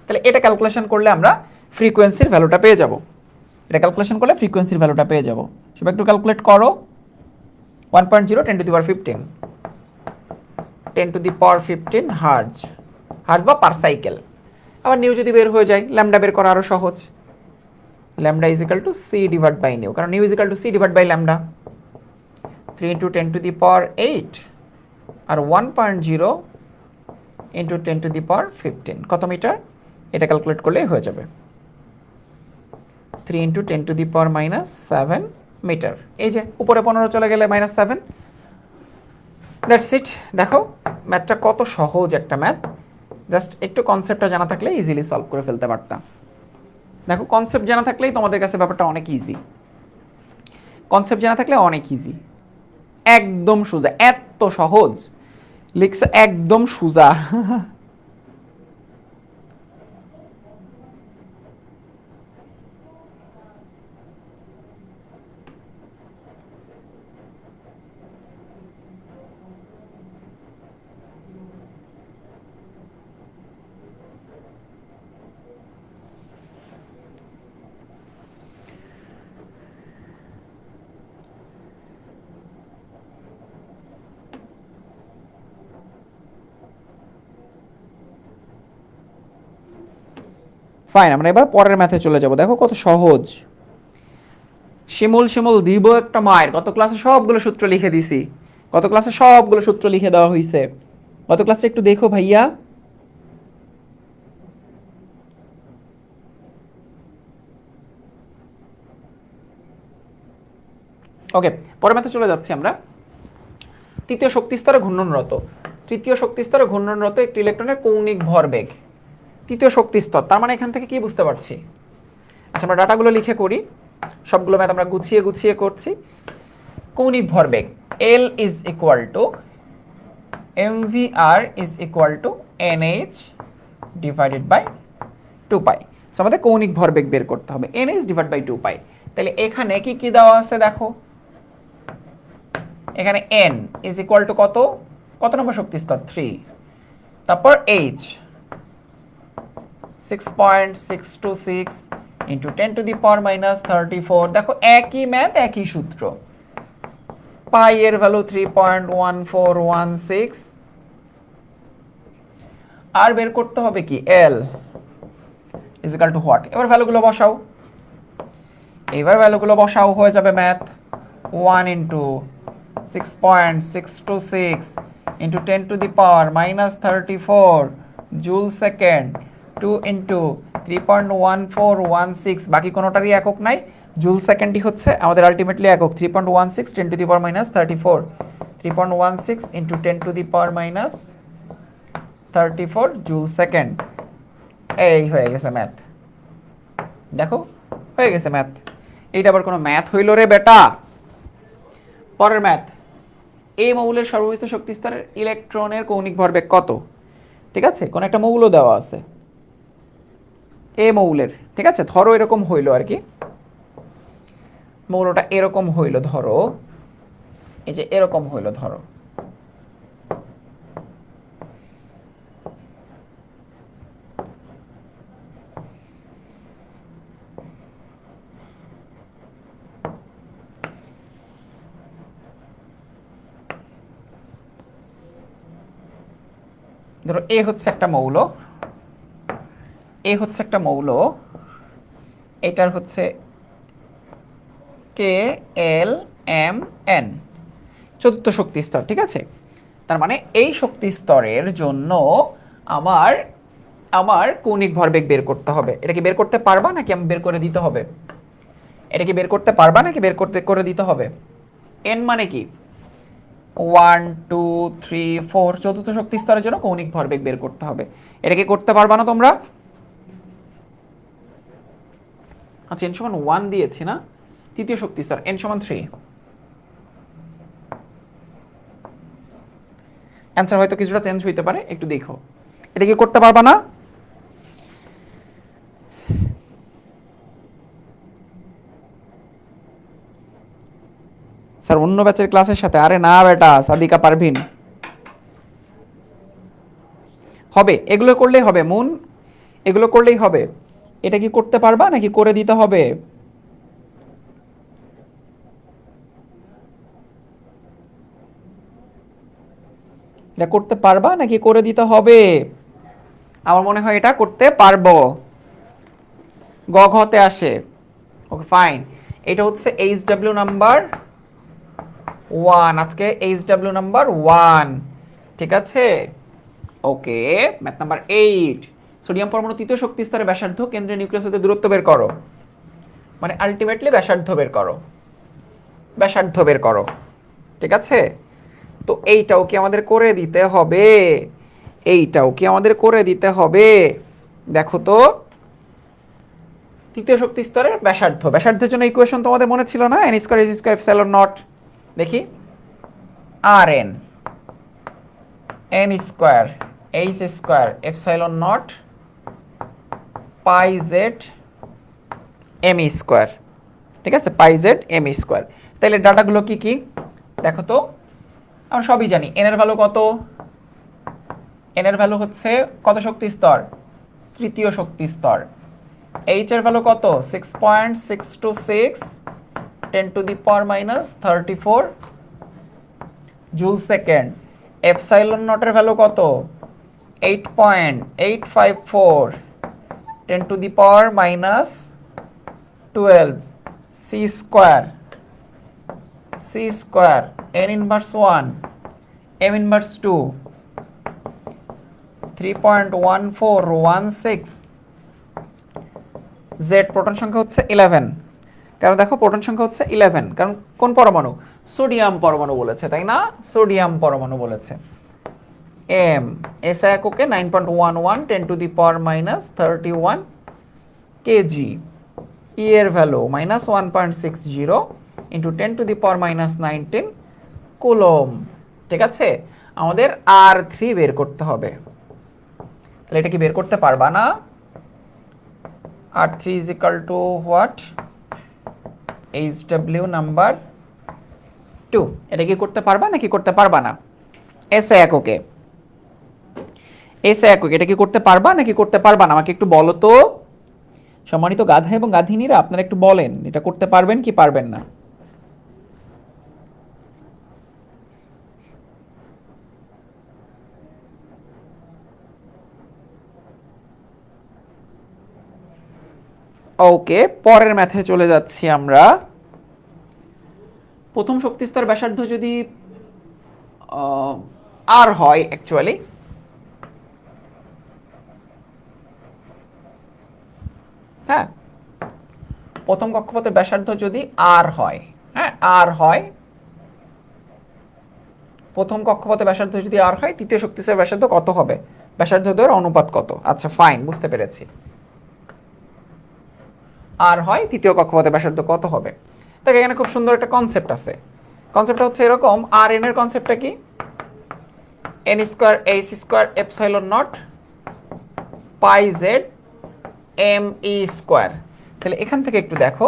তাহলে এটা ক্যালকুলেশন করলে আমরা ফ্রিকোয়েন্সির ভ্যালুটা পেয়ে যাব, এটা ক্যালকুলেশন করলে ফ্রিকোয়েন্সির ভ্যালুটা পেয়ে যাব। সবাই একটু ক্যালকুলেট করো, 1.0 10⁻15 10⁻15 হার্জ, হার্জ বা পার সাইকেল। আবার নিউ যদি বের হয়ে যায়, ল্যামডা বের করা আরো সহজ, lambda is equal to C divide by nu, কারণ nu is equal to C divide by lambda. 3 into 10⁻8 আর 1.0 ইন্টু 10⁻15 কত মিটার, এটা ক্যালকুলেট করলেই হয়ে যাবে, 3 ইন্টু 10⁻⁻7 মিটার। এই যে উপরে 15 চলে গেলে -7, দ্যাটস ইট। দেখো ম্যাথটা কত সহজ একটা ম্যাথ, জাস্ট একটু কনসেপ্টটা জানা থাকলে ইজিলি সলভ করে ফেলতে পারতাম। দেখো কনসেপ্ট জানা থাকলেই তোমাদের কাছে ব্যাপারটা অনেক ইজি, কনসেপ্ট জানা থাকলে অনেক ইজি, একদম সোজা, এত সহজ লিখছে, একদম সোজা। ফাইন, আমরা এবার পরের ম্যাথে চলে যাব। দেখো কত সহজ, শিমুল শিমুল দিব একটা মায়ের, গত ক্লাসে সবগুলো সূত্র লিখে দিছি, গত ক্লাসে সবগুলো সূত্র লিখে দেওয়া হয়েছে, গত ক্লাসে একটু দেখো ভাইয়া। ওকে, পরের ম্যাথে চলে যাচ্ছি আমরা। তৃতীয় শক্তি স্তরে ঘূর্ণনরত, তৃতীয় শক্তি স্তরে ঘূর্ণনরত একটি ইলেকট্রনের কৌণিক ভরবেগ, তৃতীয় শক্তি স্তর, তার মানে এখান থেকে কি বুঝতে পারছি? আচ্ছা আমরা ডাটাগুলো লিখে করি, সবগুলো ম্যাথ আমরা গুছিয়ে গুছিয়ে করছি। কৌণিক ভরবেগ L is equal to mvr is equal to nh divided by 2 pi. So আমাদের কৌণিক ভরবেগ বের করতে হবে, nh ডিভাইড বাই 2 পাই। তাহলে এখানে কি কি দেওয়া আছে দেখো, এখানে n ইজ ইকুয়াল টু কত, কত নম্বর শক্তি স্তর 3, তারপর h 6.626 ইন্টু 10⁻⁻34, দেখো একই ম্যাথ একই সূত্র, পাই এর ভ্যালু 3.1416, আর বের করতে হবে কি L is equal two what. এবার ভ্যালুগুলো বসাও, এবার ভ্যালুগুলো বসাও, হয়ে যাবে math 1 into 6.626 into 10⁻⁻34 joule second, 2 into 3.1416, বাকি কোনোটারই একক নাই, জুল সেকেন্ডই হচ্ছে আমাদের আলটিমেটলি একক, 3.16 10⁻⁻34 3.16 ইন্টু 10⁻⁻34 জুল সেকেন্ড। এই হয়ে গেছে ম্যাথ। দেখো হয়ে গেছে ম্যাথ। এইটা আবার কোনো ম্যাথ হইল রে বেটা? পরের ম্যাথ, এই মৌলের সর্ববিস্ত শক্তি স্তরের ইলেকট্রনের কৌণিক ভরবেগ কত? ঠিক আছে, কোন একটা মৌল দেওয়া আছে এ মৌলের, ঠিক আছে, ধরো এরকম হইলো আর কি, মৌলটা এরকম হইলো, ধরো এই যে এরকম হইলো, ধরো ধরো এ হচ্ছে একটা মৌল, এ হচ্ছে একটা মৌল, এটার হচ্ছে কে এল এম এন, চতুর্থ শক্তি স্তর, ঠিক আছে। তার মানে এই শক্তি স্তরের জন্য আমার আমার কৌণিক ভরবেগ বের করতে হবে। এটা কি বের করতে পারবা নাকি আমি বের করে দিতে হবে? এটা কি বের করতে পারবা নাকি বের করে দিতে হবে? এন মানে কি? 1 2 3 4, চতুর্থ শক্তি স্তরের জন্য কৌণিক ভরবেগ বের করতে হবে। এটা কি করতে পারবা না তোমরা? আচ্ছা, n সমান 1 দিয়েছি না, তৃতীয় শক্তি স্তর n সমান 3। অ্যান্সার হয়তো কিছুটা চেঞ্জ হইতে পারে, একটু দেখো। এটা কি করতে পারবা না? স্যার অন্য ব্যাচের ক্লাসের সাথে? আরে না বেটা, সাদিকা পারভিন হবে, এগুলো করলেই হবে মুন, এগুলো করলেই হবে। এটা কি করতে পারবা নাকি করে দিতে হবে? এটা করতে পারবা নাকি করে দিতে হবে? আমার মনে হয় এটা করতে পারবো। গ ঘতে আসে। ওকে ফাইন, এটা হচ্ছে এইচডব্লিউ নাম্বার 1, আজকে এইচডব্লিউ নাম্বার 1, ঠিক আছে। ওকে, ম্যাথ নাম্বার 8, সোডিয়াম পরমাণু তৃতীয় শক্তি স্তরে ব্যাসার্ধ কেন্দ্রীয় নিউক্লিয়াস হতে দূরত্ব বের করো। মানে আলটিমেটলি ব্যাসার্ধ বের করো, ব্যাসার্ধ বের করো, ঠিক আছে। তো এইটাও কি আমাদের করে দিতে হবে? এইটাও কি আমাদের করে দিতে হবে? দেখো তো, তৃতীয় শক্তি স্তরের ব্যাসার্ধ, ব্যাসার্ধের জন্য ইকুয়েশন তোমাদের মনে ছিল না? N square S square epsilon naught, দেখি R N, N square H square epsilon naught pi Z M square, ঠিক আছে, পাই জেড এম স্কয়ার। তাহলে ডাটাগুলো কি কি দেখো তো। আমরা সবই জানি এন এর ভ্যালু কত, এন এর ভ্যালু হচ্ছে কত শক্তি স্তর? তৃতীয় শক্তি স্তর। এইচ এর ভ্যালু কত? 6.626 10⁻⁻34 জুল সেকেন্ড। এপসাইলন নটের ভ্যালু কত? 8.854 10⁻⁻12 C square, C square N inverse 1 M inverse 2 3.1416। Z proton সংখ্যা হচ্ছে 11, কারণ দেখো প্রোটন সংখ্যা হচ্ছে 11, কারণ কোন পরমাণু? সোডিয়াম পরমাণু বলেছে, তাই না? সোডিয়াম পরমাণু বলেছে। এম এস এককে 9.11 10⁻⁻31 কেজি। ই এর ভ্যালু -1.60 ইন্টু 10⁻⁻19 কুলম, ঠিক আছে। আমাদের R3 বের করতে হবে। তাহলে এটা কি বের করতে পারবা না? R3 is equal to what? HW number 2। এটা কি করতে পারবা নাকি করতে পারবা না? এস এককে, এস এককে এটা কি করতে পারবা নাকি করতে পারবা না? আমাকে একটু বলো তো, সম্মানিত গাধা এবং গাধিনীরা, আপনারা একটু বলেন এটা করতে পারবেন কি পারবেন না? ওকে, পরের ম্যাথে চলে যাচ্ছি আমরা। প্রথম শক্তিস্তর ব্যাসার্ধ যদি আর হয়, অ্যাকচুয়ালি হ্যাঁ, প্রথম কক্ষপথের ব্যাসার্ধ যদি আর হয়, হ্যাঁ আর হয়, প্রথম কক্ষপথে ব্যাসার্ধ যদি আর হয়, তৃতীয় শক্তিস্তরের ব্যাসার্ধ কত হবে? ব্যাসার্ধ দ্বয়ের অনুপাত কত? আচ্ছা ফাইন, বুঝতে পেরেছি। আর হয় তৃতীয় কক্ষপথে ব্যাসার্ধ কত হবে? দেখ এখানে খুব সুন্দর একটা কনসেপ্ট আছে। কনসেপ্টটা হচ্ছে এরকম, আর এন এর কনসেপ্টটা কি? N square H square epsilon naught pi Z M E square. তাহলে এখান থেকে একটু দেখো,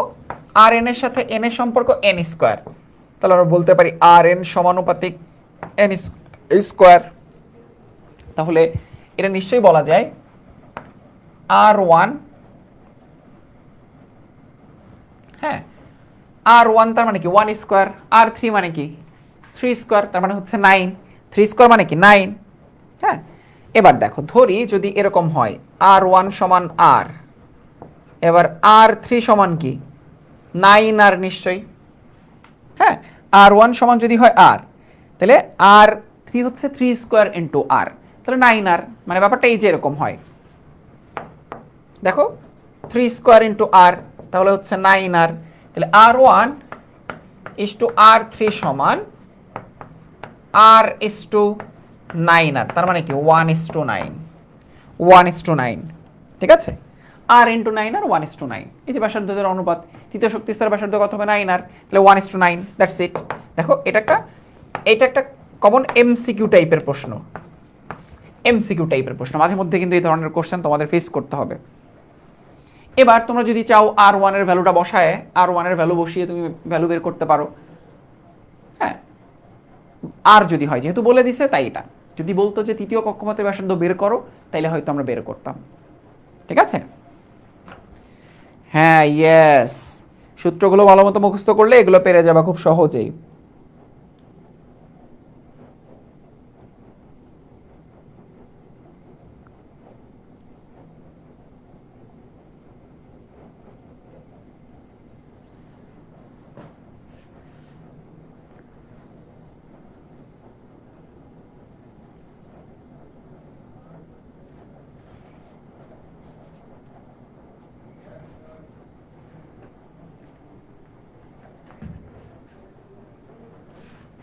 আর এন এর সাথে এন এর সম্পর্ক এন স্কোয়ার, তাহলে আমরা বলতে পারি আর এন সমানুপাতিক এন স্কোয়ার। তাহলে এটা নিশ্চয়ই বলা যায় আর ওয়ান, হ্যাঁ আর ওয়ান তার মানে কি 1 স্কোয়ার, আর 3 মানে কি 3 স্কোয়ার, তার মানে হচ্ছে 9। 3 স্কোয়ার মানে কি 9। হ্যাঁ, এবার দেখো ধরি যদি এরকম হয় আর ওয়ান সমান আর, এবার আর 3 সমান কি 9 আর নিশ্চয়ই। হ্যাঁ, আর ওয়ান সমান যদি হয় আর, তাহলে আর 3 হচ্ছে 3 স্কোয়ার ইন্টু আর, তাহলে 9 আর, মানে ব্যাপারটা এই যে এরকম হয়। দেখো 3 স্কোয়ার ইন্টু আর, তাহলে হচ্ছে 9 আর, তাহলে আর ওয়ান ইস টু আর 3 সমান আর ইস টু 9 আর, তার মানে কি 1 ইস টু 9, 1 ইস টু 9। ঠিক আছে, আর ইন্টু 9 আর 1 ইস টু 9, এই যে ব্যাসার্ধের অনুপাত, তৃতীয় শক্তিস্তরের ব্যাসার্ধ কত হবে 9 আর, তাহলে 1 ইস টু 9, দ্যাটস ইট। দেখো এটা একটা কমন এমসিকিউ টাইপের প্রশ্ন, এমসিকিউ টাইপের প্রশ্ন, মাঝে মধ্যে কিন্তু এই ধরনের কোশ্চেন তোমাদের ফেস করতে হবে। এবার তোমরা যদি চাও আর ওয়ানের ভ্যালুটা বসায়, আর ওয়ানের ভ্যালু বসিয়ে তুমি ভ্যালু বের করতে পারো। হ্যাঁ, আর যদি হয়, যেহেতু বলে দিছে তাই, এটা যদি বলতো যে তৃতীয় কক্ষপথের ব্যাসার্ধ বের করো, তাইলে হয়তো আমরা বের করতাম। ঠিক আছে, হ্যাঁ ইয়েস, সূত্রগুলো ভালো মতো মুখস্থ করলে এগুলো পেরে যাবা খুব সহজেই।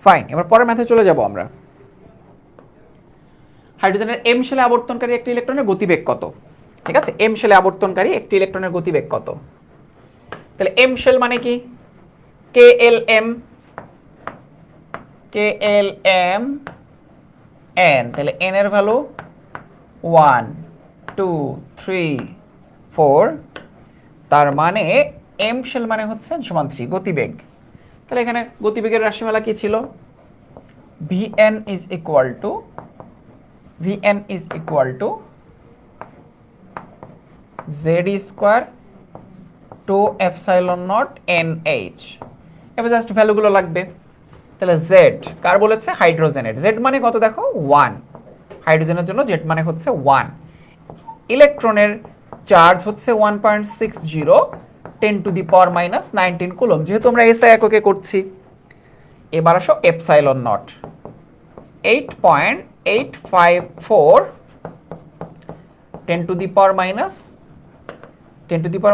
ফাইন, এবার পরের ম্যাথে চলে যাব আমরা। হাইড্রোজেনের এম শেলে আবর্তনকারী একটি ইলেকট্রনের গতিবেগ কত? ঠিক আছে, এম শেলে আবর্তনকারী একটি ইলেকট্রনের গতিবেগ কত? তাহলে এম শেল মানে কি কে এল এম, কে এল এম এন, তাহলে এন এর ভ্যালু 1 2 3 4, তার মানে এম শেল মানে হচ্ছে সমান 3 গতিবেগ। তাহলে এখানে গতিবেগের রাশিমালা কি ছিল? vn is equal to z square to epsilon naught nh। এবার জাস্ট ভ্যালুগুলো লাগবে। তাহলে z কার বলেছে? হাইড্রোজেনের। z মানে কত দেখো 1, হাইড্রোজেনের জন্য z মানে হচ্ছে 1। ইলেকট্রনের চার্জ হচ্ছে 1.60 10 to the power minus 19 coulomb, যেহেতু আমরা এসআই এককে করছি। এবার আসো epsilon naught 8.854 10 to the power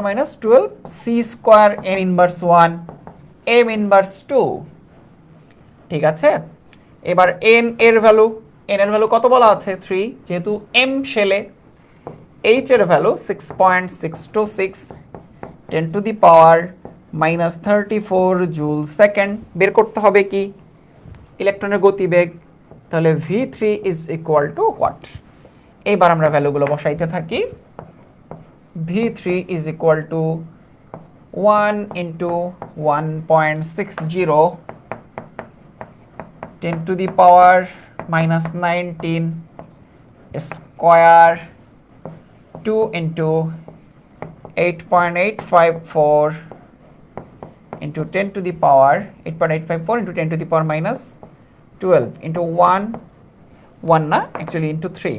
minus 12 C square N inverse 1 M inverse 2। ঠিক আছে, এবার এন এর ভ্যালু কত বলা আছে? 3, যেহেতু এম শেলে। এইচ এর value 6.626 10 to the power minus 34 joule second. বের করতে হবে কি? ইলেকট্রনের গতিবেগ। তাহলে v3 is equal two what? এইবার আমরা ভ্যালুগুলো বসাইতে থাকি। v3 is equal two 1 into 1.60 10 to the power minus 19 square 2 into 8.854 into 10 to the power 8.854 into 10 to the power minus 12 into 1 না actually into 3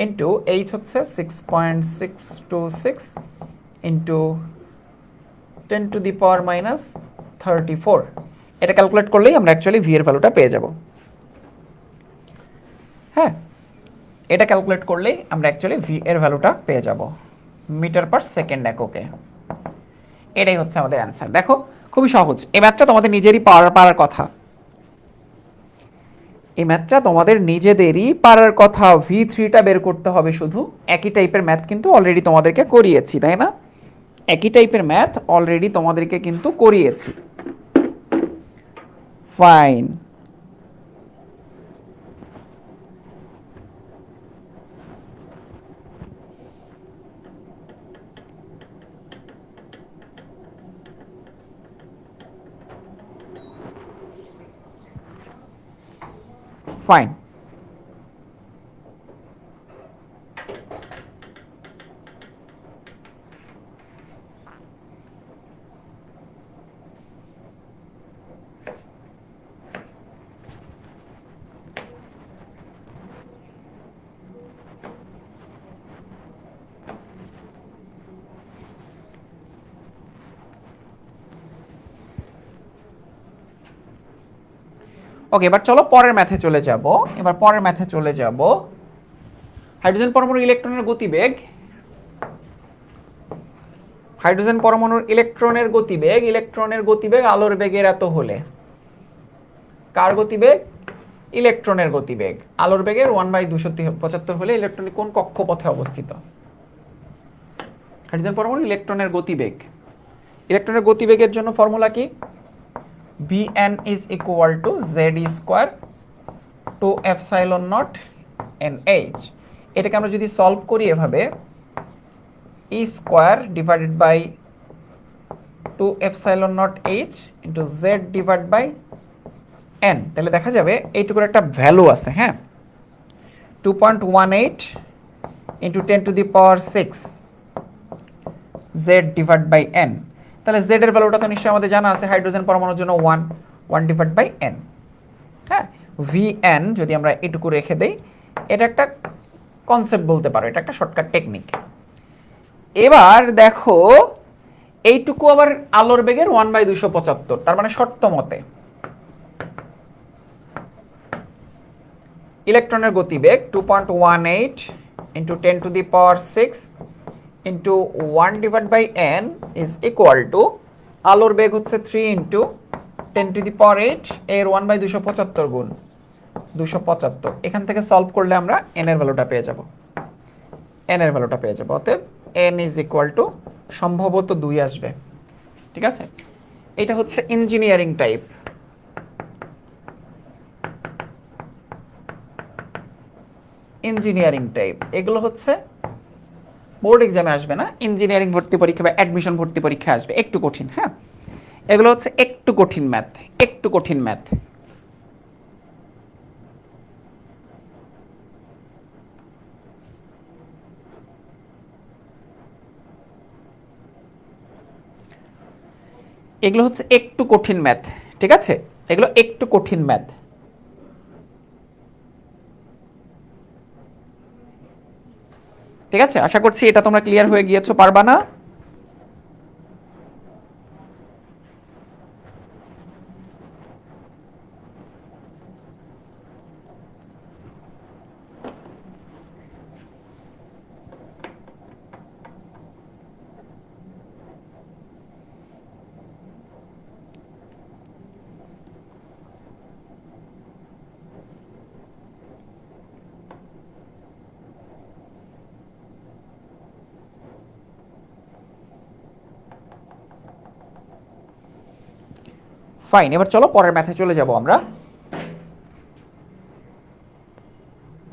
into h হচ্ছে 6.626 into 10 to the power minus 34। এটা calculate করলেই আমরা actually v এর ভ্যালুটা পেয়ে যাব। হ্যাঁ, এটা ক্যালকুলেট করলেই আমরা অ্যাকচুয়ালি ভি এর ভ্যালুটা পেয়ে যাব মিটার পার সেকেন্ড এককে। এটাই হচ্ছে আমাদের অ্যান্সার। দেখো খুবই সহজ, এই ম্যাথটা তোমাদের নিজেরই পারার কথা। এই ম্যাথটা তোমাদের নিজেদেরই পারার কথা, V3টা বের করতে হবে শুধু। একই টাইপের ম্যাথ কিন্তু অলরেডি তোমাদেরকে করিয়েছি, তাই না? একই টাইপের ম্যাথ অলরেডি তোমাদেরকে কিন্তু করিয়েছি। ফাইন। ফাইন। ওকে, এবার চলো পরের ম্যাথে চলে যাব। হাইড্রোজেন পরমাণুর ইলেকট্রনের গতিবেগ, ইলেকট্রনের গতিবেগ আলোর বেগের এত হলে, কার গতিবেগ? ইলেকট্রনের গতিবেগ আলোর বেগের 1/275 হলে ইলেকট্রন কোন কক্ষপথে অবস্থিত? হাইড্রোজেন পরমাণুর ইলেকট্রনের গতিবেগের জন্য ফর্মুলা কি? Vn is equal to Z² 2ε0 NH। এটাকে আমরা যদি সলভ করি এভাবে, E square divided by 2ε0 H into Z divide by N, তাহলে দেখা যাবে এইটুকুর একটা ভ্যালু আছে, হ্যাঁ, 2.18 into 10⁶ Z divide by N। তাহলে Z এর ভ্যালুটা তো নিশ্চয়ই আমাদের জানা আছে, হাইড্রোজেন পরমাণুর জন্য 1 ডিভাইড বাই N। হ্যাঁ, Vn যদি আমরা এটুকু রেখে দেই, এটা একটা কনসেপ্ট বলতে পারো, এটা একটা শর্টকাট টেকনিক। এবার দেখো এইটুকু আবার আলোর বেগের 1/275, তার মানে শর্ত মতে ইলেকট্রনের গতিবেগ 2.18 into 10⁶ into 1 divide by N is equal to, আলোর বেগ হচ্ছে 3 ইন্টু 10⁸ এর 1/275 গুণ 275। এখান থেকে সলভ করলে আমরা n এর ভ্যালুটা পেয়ে যাব, অতএব n ইজ ইকুয়াল টু সম্ভবত 2 আসবে। ঠিক আছে, এটা হচ্ছে ইঞ্জিনিয়ারিং টাইপ। এগুলো হচ্ছে বোর্ড এক্সামে আসবে না, ইঞ্জিনিয়ারিং ভর্তি পরীক্ষা বা অ্যাডমিশন ভর্তি পরীক্ষা আসবে, একটু কঠিন। হ্যাঁ, এগুলো হচ্ছে একটু কঠিন ম্যাথ। এগুলো হচ্ছে একটু কঠিন ম্যাথ, ঠিক আছে, এগুলো একটু কঠিন ম্যাথ। ঠিক আছে, আশা করছি এটা তোমরা ক্লিয়ার হয়ে গিয়েছো, পারবা না? ফাইন, এবার চলো পরের ম্যাথে চলে যাব আমরা।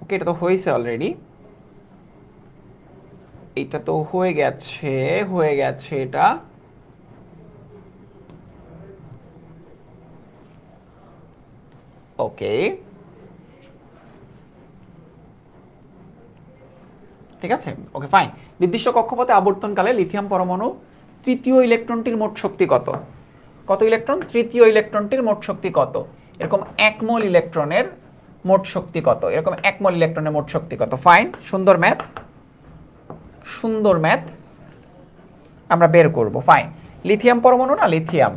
ওকে, এটা তো হয়েছে অলরেডি, এটা তো হয়ে গেছে এটা। ওকে, ঠিক আছে, ওকে ফাইন। নির্দিষ্ট কক্ষপথে আবর্তনকালে লিথিয়াম পরমাণু তৃতীয় ইলেকট্রনটির মোট শক্তি কত? কত ইলেকট্রন? তৃতীয় ইলেকট্রনটির মোট শক্তি কত? এরকম 1 মোল ইলেকট্রনের মোট শক্তি কত? ফাইন, সুন্দর ম্যাথ আমরা বের করব। ফাইন, লিথিয়াম পরমাণু না, lithium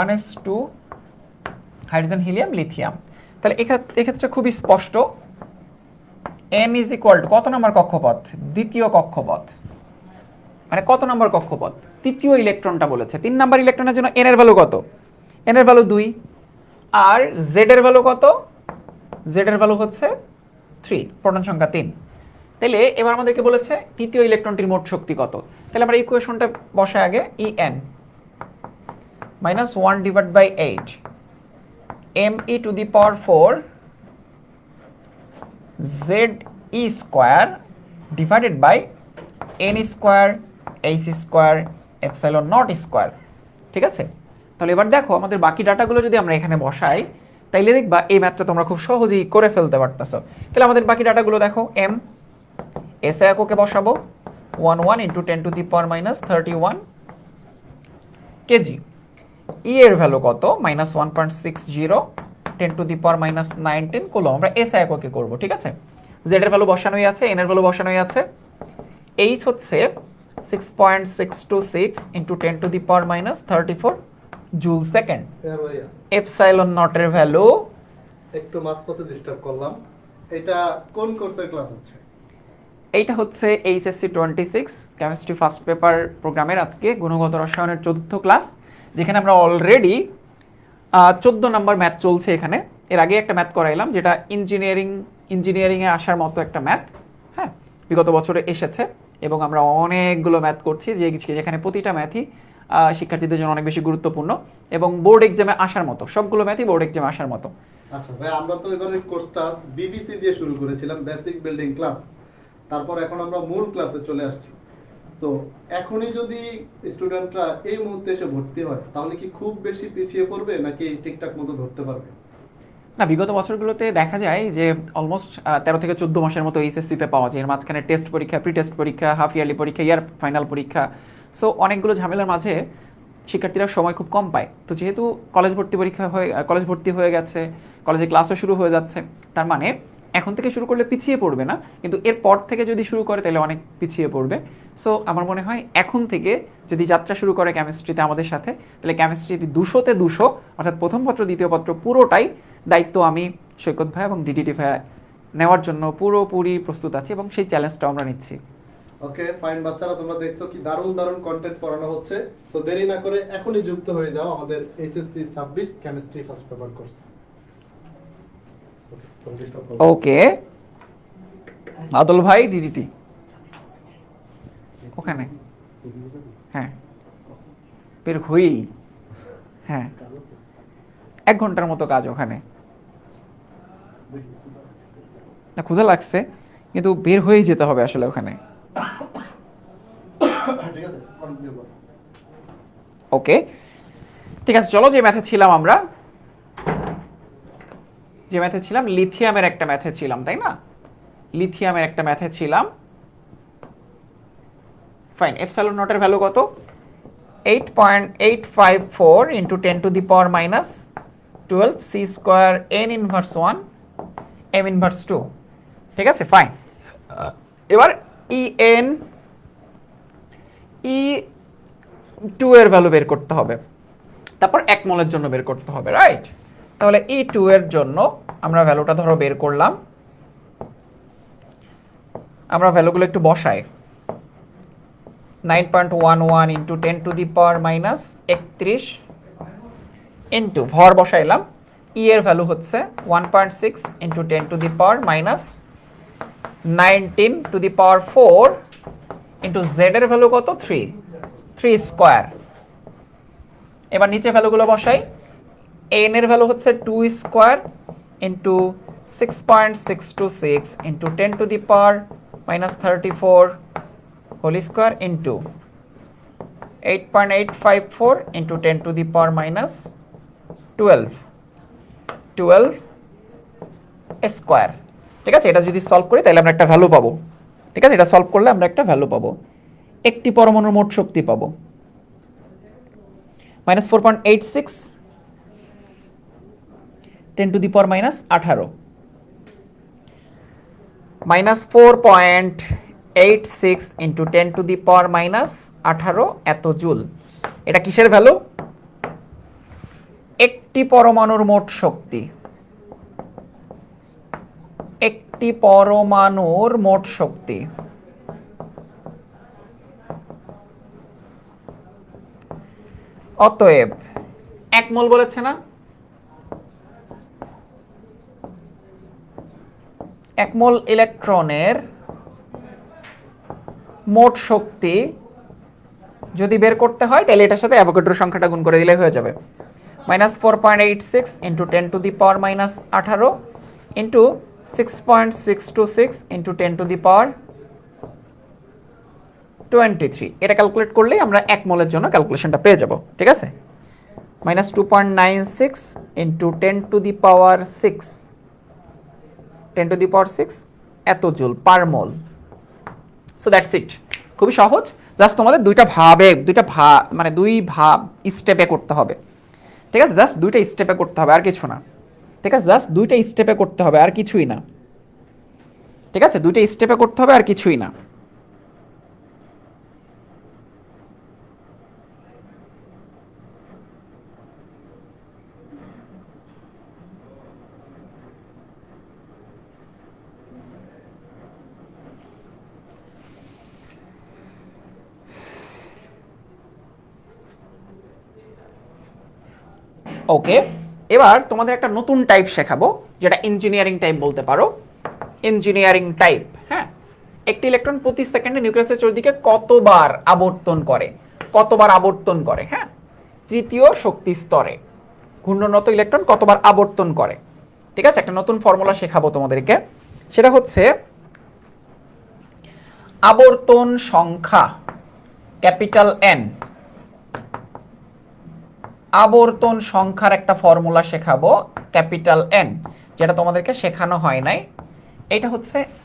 1s2 hydrogen helium lithium. তাহলে এক্ষেত্রে খুবই স্পষ্ট, n ইজ ইকুয়াল টু কত নম্বর কক্ষপথ? দ্বিতীয় কক্ষপথ। মানে কত নম্বর কক্ষপথ? তৃতীয় ইলেকট্রনটা বলেছে। 3 নাম্বার ইলেকট্রনের জন্য n এর ভ্যালু কত? n এর ভ্যালু 2। আর জেড এর ভ্যালু কত? জেড এর ভ্যালু হচ্ছে 3, প্রোটন সংখ্যা 3। তাহলে এবার আমাদেরকে বলেছে তৃতীয় ইলেকট্রনটির মোট শক্তি কত। তাহলে আমরা ইকুয়েশনটা বসাই আগে, En -1 divide by 8 me to the power 4 ze square divided by n square h square epsilon naught square. ঠিক আছে, তাহলে এবার দেখো আমাদের বাকি ডাটাগুলো যদি আমরা এখানে বসাই তাইলে দেখবা এই ম্যাথটা তোমরা খুব সহজেই করে ফেলতে পারতেছো। তাহলে আমাদের বাকি ডাটাগুলো দেখো, m এস এককে বসাবো 11 into 10 to the power minus 31 KG. E এর ভ্যালু কত? -1.60 10 to the power minus 19 coulomb. আমরা এস এককে করব, ঠিক আছে। জেড এর ভ্যালু বসানোই আছে, এন এর ভ্যালু বসানোই আছে। এইচ হচ্ছে 6.626 into 10 to the power minus 34 joule second. Epsilon not এর ভ্যালু একটু মাঝপথে ডিস্টার্ব করলাম, এটা কোন কোর্সের ক্লাস হচ্ছে? এইটা হচ্ছে এইচএসসি 26 কেমিস্ট্রি ফার্স্ট পেপার প্রোগ্রামের আজকে গুণগত রসায়নের 4th ক্লাস, যেখানে আমরা অলরেডি 14 নম্বর ম্যাথ চলছে এখানে। এর আগে একটা ম্যাথ করাইলাম যেটা ইঞ্জিনিয়ারিংয়ে আসার মতো একটা ম্যাথ, হ্যাঁ, বিগত বছরে এসেছে। এবং আমরা অনেকগুলো ম্যাথ করছি যেখানে প্রতিটা ম্যাথই শিক্ষার্থীদের জন্য অনেক বেশি গুরুত্বপূর্ণ এবং বোর্ড এক্সামে আসার মতো, সবগুলো ম্যাথই বোর্ড এক্সামে আসার মতো। আচ্ছা ভাই, আমরা তো এবারে কোর্সটা বিবিসি দিয়ে শুরু করেছিলাম, বেসিক বিল্ডিং ক্লাস। তারপর এখন আমরা মূল ক্লাসে চলে আসছি। তো এখনই যদি স্টুডেন্টরা এই মুহূর্তে এসে ভর্তি হয় তাহলে কি খুব বেশি পিছিয়ে পড়বে নাকি ঠিকঠাক মতো ধরতে পারবে? না, বিগত বছরগুলোতে দেখা যায় যে অলমোস্ট 13 থেকে 14 মাসের মতো এইচএসসিতে পাওয়া যায়। এর মাঝখানে টেস্ট পরীক্ষা, প্রি টেস্ট পরীক্ষা, হাফ ইয়ারলি পরীক্ষা, ইয়ার ফাইনাল পরীক্ষা, সো অনেকগুলো ঝামেলার মাঝে শিক্ষার্থীরা সময় খুব কম পায়। তো যেহেতু কলেজ ভর্তি হয়ে গেছে, কলেজে ক্লাসও শুরু হয়ে যাচ্ছে, তার মানে এখন থেকে শুরু করলে পিছিয়ে পড়বে না, কিন্তু এরপর থেকে যদি শুরু করে তাহলে অনেক পিছিয়ে পড়বে। সো আমার মনে হয় এখন থেকে যদি যাত্রা শুরু করে কেমিস্ট্রিতে আমাদের সাথে, তাহলে কেমিস্ট্রিতে 200-তে 200, অর্থাৎ প্রথম পত্র দ্বিতীয় পত্র পুরোটাই দায়িত্ব আমি, সৈকত ভাই এবং ডিডিটি ভাই নেওয়ার জন্য পুরোপুরি প্রস্তুত আছি এবং সেই চ্যালেঞ্জটা আমরা নিচ্ছি। ওকে ফাইন বাচ্চারা, তোমরা দেখছো কি দারুণ দারুণ কন্টেন্ট পড়ানো হচ্ছে। সো দেরি না করে এখনই যুক্ত হয়ে যাও আমাদের HSC 26 chemistry first paper course. Okay আদল ভাই, ডিডিটি ওখানে, হ্যাঁ বের হই, হ্যাঁ 1 ঘন্টার মতো কাজ ওখানে। না ক্ষুধা লাগছে, কিন্তু বের হয়েই যেতে হবে আসলে ওখানে। ঠিক আছে, কন্টিনিউ করো। ওকে ঠিক আছে, চলো যে ম্যাথে ছিলাম লিথিয়ামের একটা ম্যাথে ছিলাম, তাই না? লিথিয়ামের একটা ম্যাথে ছিলাম। ফাইন, এপসাইলন নটের ভ্যালু কত? 8.854 into 10 to the power minus 12 C square N inverse 1 M inverse 2। ঠিক আছে, ফাইন। এবার E2 এর ভ্যালু বের করতে হবে, তারপর 1 মোলের জন্য বের করতে হবে, রাইট? তাহলে E2 এর জন্য আমরা ভ্যালুটা ধরো বের করলাম। আমরা ভ্যালুগুলো একটু বসাই। 9.11 into 10 to the power minus 31 into ভর বসাইলাম। ই এর ভ্যালু হচ্ছে 1.6 into 10 to the power minus 19 two the power 4 into Z এর ভ্যালু কত? 3 স্কোয়ার। এবার নিচে ভ্যালুগুলো বসাই। এন এর ভ্যালু হচ্ছে 2 square into 6.626 into 10 to the power minus 34 whole square into 8.854 into 10 to the power minus 12 square. ঠিক আছে, এটা যদি সলভ করি তাহলে আমরা একটা ভ্যালু পাবো। ঠিক আছে, এটা সলভ করলে আমরা একটা ভ্যালু পাবো। একটি পরমাণুর মোট শক্তি পাবো -4.86 10 to the power minus 18 -4.86 into 10 to the power minus 18 এত জুল। এটা কিসের ভ্যালু? একটি পরমাণুর মোট শক্তি, একটি পরমাণুর মোট শক্তি। অতএব 1 মোল বলেছে না, এক মোল ইলেকট্রনের মোট শক্তি যদি বের করতে হয় তাহলে এটার সাথে অ্যাভোগাড্রো সংখ্যাটা গুণ করে দিলেই হয়ে যাবে। -4.86 ইন্টু 10⁻18 ইন্টু 6.626 ইন্টু 10⁻23। এটা ক্যালকুলেট করলেই আমরা এক মোলের জন্য ক্যালকুলেশনটা পেয়ে যাব, ঠিক আছে। -2.96 ইন্টু 10⁻6 এত joule per mole. So that's it, খুবই সহজ। জাস্ট তোমাদের দুই স্টেপে করতে হবে, ঠিক আছে। জাস্ট দুইটা স্টেপে করতে হবে, আর কিছু না, ঠিক আছে। জাস্ট দুইটা স্টেপে করতে হবে, আর কিছুই না, ঠিক আছে। দুইটা স্টেপে করতে হবে, আর কিছুই না। ওকে, এবার তোমাদের একটা নতুন টাইপ শেখাবো, যেটা ইঞ্জিনিয়ারিং টাইপ বলতে পারো। ইঞ্জিনিয়ারিং টাইপ, হ্যাঁ। একটি ইলেকট্রন প্রতি সেকেন্ডে নিউক্লিয়াসের চতুর্দিকে কতবার আবর্তন করে, হ্যাঁ। তৃতীয় শক্তি স্তরে ঘূর্ণনরত ইলেকট্রন কতবার আবর্তন করে, ঠিক আছে। একটা নতুন ফর্মুলা শেখাবো তোমাদেরকে, সেটা হচ্ছে আবর্তন সংখ্যা ক্যাপিটাল এন। আবর্তন সংখ্যার একটা ফর্মুলা শেখাবো ক্যাপিটাল এন, যেটা তোমাদেরকে শেখানো হয় নাই।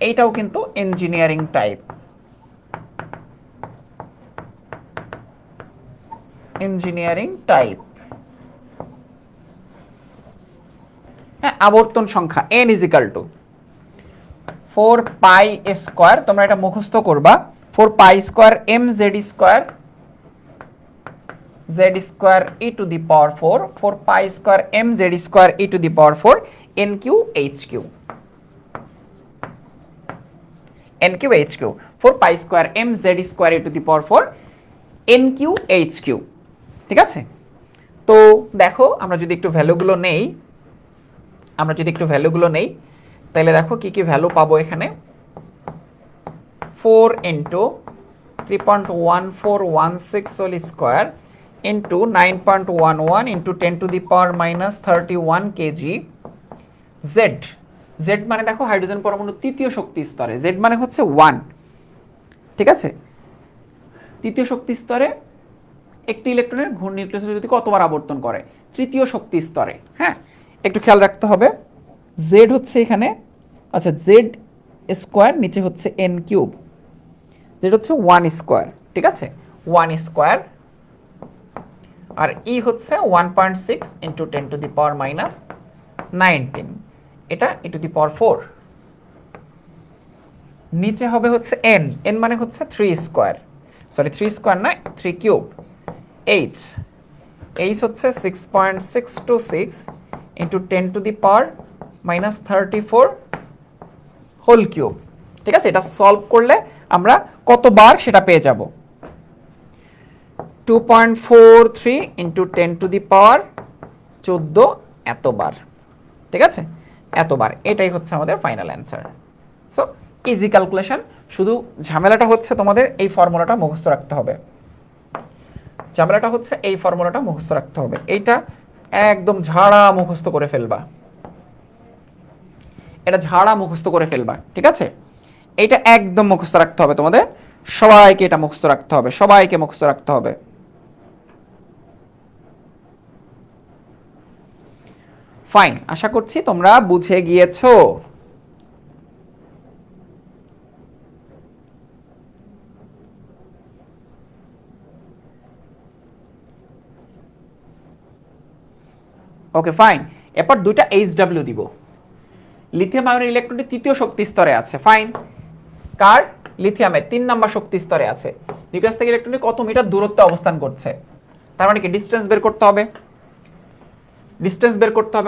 এইটাও কিন্তু ইঞ্জিনিয়ারিং টাইপ। হ্যাঁ, আবর্তন সংখ্যা n = 4π²। তোমরা এটা মুখস্থ করবা, 4π² mz² z² e⁴, 4π² mz² e⁴ nq⁻hq, 4π² mz² e⁴ nq⁻hq, ঠিক আছে। তো দেখো, আমরা যদি একটু ভ্যালুগুলো নেই, তাহলে দেখো কি কি ভ্যালু পাবো এখানে। 4 × 3.1416² ইন্টু 9.11 ইন্টু 10⁻31 কেজি z মানে দেখো হাইড্রোজেন পরমাণু তৃতীয় শক্তি স্তরে, z মানে হচ্ছে 1, ঠিক আছে। তৃতীয় শক্তি স্তরে একটি ইলেকট্রনের ঘূর্ণন নিউক্লিয়াসে যদি কতবার আবর্তন করে, তৃতীয় শক্তি স্তরে, হ্যাঁ। একটু খেয়াল রাখতে হবে, z হচ্ছে এখানে, আচ্ছা z², নিচে হচ্ছে n³, z হচ্ছে 1², ঠিক আছে, 1², আর e হচ্ছে 1.6 ইন্টু 10⁻19, এটা e⁴। নিচে হবে হচ্ছে n মানে হচ্ছে 3², সরি 3² না 3³ h হচ্ছে 6.626 ইন্টু 10⁻34 হোল কিউব, ঠিক আছে। এটা সলভ করলে আমরা কতবার সেটা পেয়ে যাব, 2.43 ইন্টু 10⁻14 এতবার, ঠিক আছে, এতবার। এটাই হচ্ছে আমাদের final answer. So easy calculation, শুধু ঝামেলাটা হচ্ছে তোমাদের এই ফর্মুলাটা মুখস্থ রাখতে হবে। এইটা একদম ঝাড়া মুখস্থ করে ফেলবা, ঠিক আছে। এইটা একদম মুখস্থ রাখতে হবে তোমাদের সবাইকে, এটা মুখস্থ রাখতে হবে, সবাইকে মুখস্থ রাখতে হবে। ফাইন, আশা করছি তোমরা বুঝে গিয়েছো। ওকে ফাইন, এরপর দুইটা HW দিব। লিথিয়াম আয়নের ইলেকট্রনটি তৃতীয় শক্তি স্তরে আছে, ফাইন। কার? লিথিয়ামের 3 নম্বর শক্তি স্তরে আছে। নিউক্লিয়াস থেকে ইলেকট্রনটি কত মিটার দূরত্বে অবস্থান করছে, তার মানে কি ডিসটেন্স বের করতে হবে,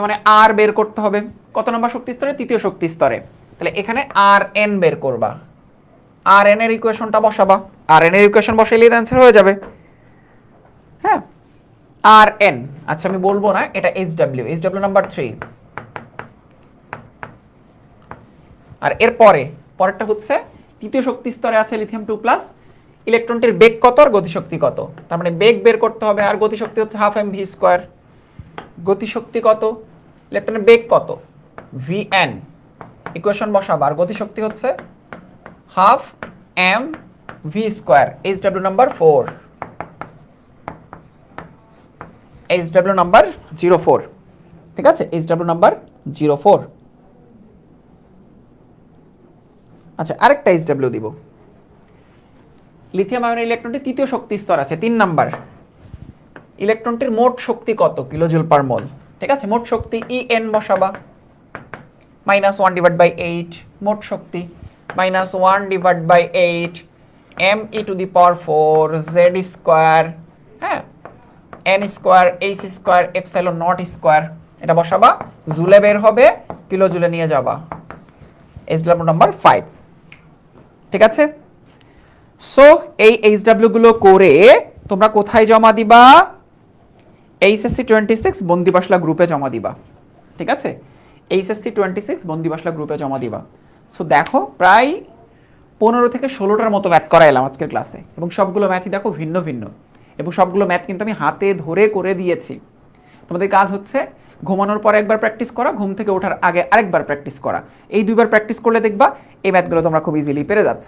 মানে আর বের করতে হবে। কত নম্বর শক্তি স্তরে? তৃতীয় শক্তি স্তরে। তাহলে এখানে Rn বের করবা, Rn এর ইকুয়েশনটা বসাবা, Rn এর ইকুয়েশন বসাইলেই অ্যান্সার হয়ে যাবে, হ্যাঁ। Rn, আচ্ছা আমি বলবো না, এটা HW নাম্বার 3। আর এর পরেরটা হচ্ছে তৃতীয় শক্তি স্তরে আছে লিথিয়াম 2+। ইলেকট্রনটির বেগ কত আর গতিশক্তি কত, তার মানে বেগ বের করতে হবে আর গতিশক্তি হচ্ছে 12mv²। গতিশক্তি কত, ইলেকট্রনের বেগ কত, vn, ইকুয়েশন বসাবো, আর গতিশক্তি হচ্ছে 12mv²। HW number 4, HW number 04, ঠিক আছে, HW নাম্বার 04। আচ্ছা, আরেকটা HW দিব। লিথিয়াম আয়নের ইলেকট্রনটি তৃতীয় শক্তি স্তর আছে 3 নাম্বার। ইলেকট্রনটির মোট শক্তি কত, কিলোজুল পার মোল, ঠিক আছে। মোট শক্তি En বসাবা, -1/8 মোট শক্তি, -1/8 me⁴ z², হ্যাঁ, n² h² ε0² এটা বসাবা, জুলে বের হবে, কিলো জুলে নিয়ে যাবা। HW নাম্বার 5, ঠিক আছে। সো এই HW গুলো করে তোমরা কোথায় জমা দিবা, HSC 26 বন্দিবাসলা গ্রুপে জমা দিবা, ঠিক আছে। HSC 26 বন্দিবাসলা গ্রুপে জমা দিবা। সো দেখো প্রায় 15 থেকে 16টার মতো ম্যাথ করাইলাম আজকের ক্লাসে, এবং সবগুলো ম্যাথই দেখো ভিন্ন ভিন্ন, এবং সবগুলো ম্যাথ কিন্তু আমি হাতে ধরে করে দিয়েছি। তোমাদের কাজ হচ্ছে ঘুমানোর পরে একবার প্র্যাকটিস করা, ঘুম থেকে ওঠার আগে আরেকবার প্র্যাকটিস করা। এই 2বার প্র্যাকটিস করলে দেখবা এই ম্যাথগুলো তোমরা খুব ইজিলি পেরে যাচ্ছ।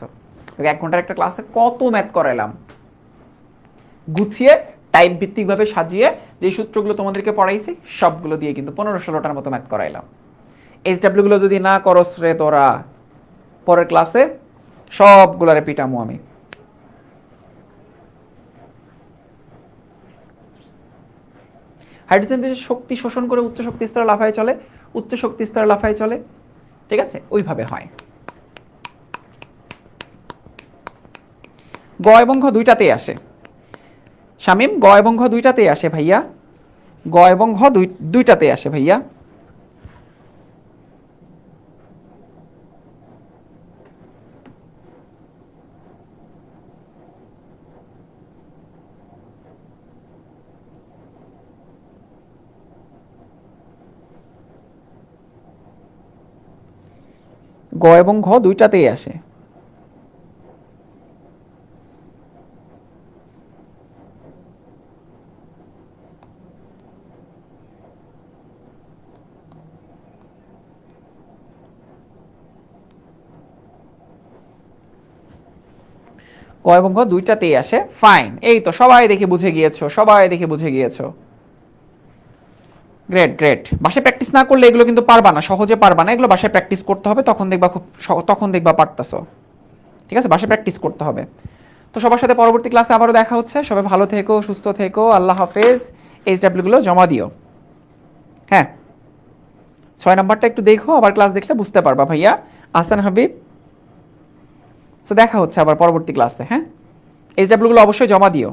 1 ঘন্টার একটা ক্লাসে কত ম্যাথ করাইলাম, গুছিয়ে টাইপ ভিত্তিকভাবে সাজিয়ে যে সূত্রগুলো তোমাদেরকে পড়াইছি সবগুলো দিয়ে কিন্তু 15-16টার মতো ম্যাথ করাইলাম। HW গুলো যদি না করস রে তোরা, পরের ক্লাসে সবগুলোরে পিটামু আমি। হাইড্রোজেন যে শক্তি শোষণ করে উচ্চ শক্তি স্তরে লাফায় চলে, উচ্চ শক্তি স্তরে লাফায় চলে, ঠিক আছে, ওইভাবে হয়। গ এবং ঘ দুইটাতেই আসে শামিম, গ এবং ঘ দুইটাতেই আসে ভাইয়া, গ এবং ঘ দুইটাতেই আসে ভাইয়া। গ এবং ঘ দুইটাতেই আসে। ক এবং ঘ দুইটাতেই আসে, ফাইন। এই তো সবাই দেখে বুঝে গিয়েছো, সবাই দেখে বুঝে গিয়েছো, গ্রেট গ্রেট। বাসায় প্র্যাকটিস না করলে এগুলো কিন্তু পারবা না, সহজে পারবা না, এগুলো বাসায় প্র্যাকটিস করতে হবে, তখন দেখবা পারতাছো, ঠিক আছে। বাসায় প্র্যাকটিস করতে হবে। তো সবার সাথে পরবর্তী ক্লাসে আবারও দেখা হচ্ছে। সবাই ভালো থেকো, সুস্থ থেকো, আল্লাহ হাফেজ। HW গুলো জমা দিও, হ্যাঁ। 6 নাম্বারটা একটু দেখো, আবার ক্লাস দেখলে বুঝতে পারবা ভাইয়া। আহসান হাবিব, সো দেখা হচ্ছে আবার পরবর্তী ক্লাসে, হ্যাঁ। HW গুলো অবশ্যই জমা দিও।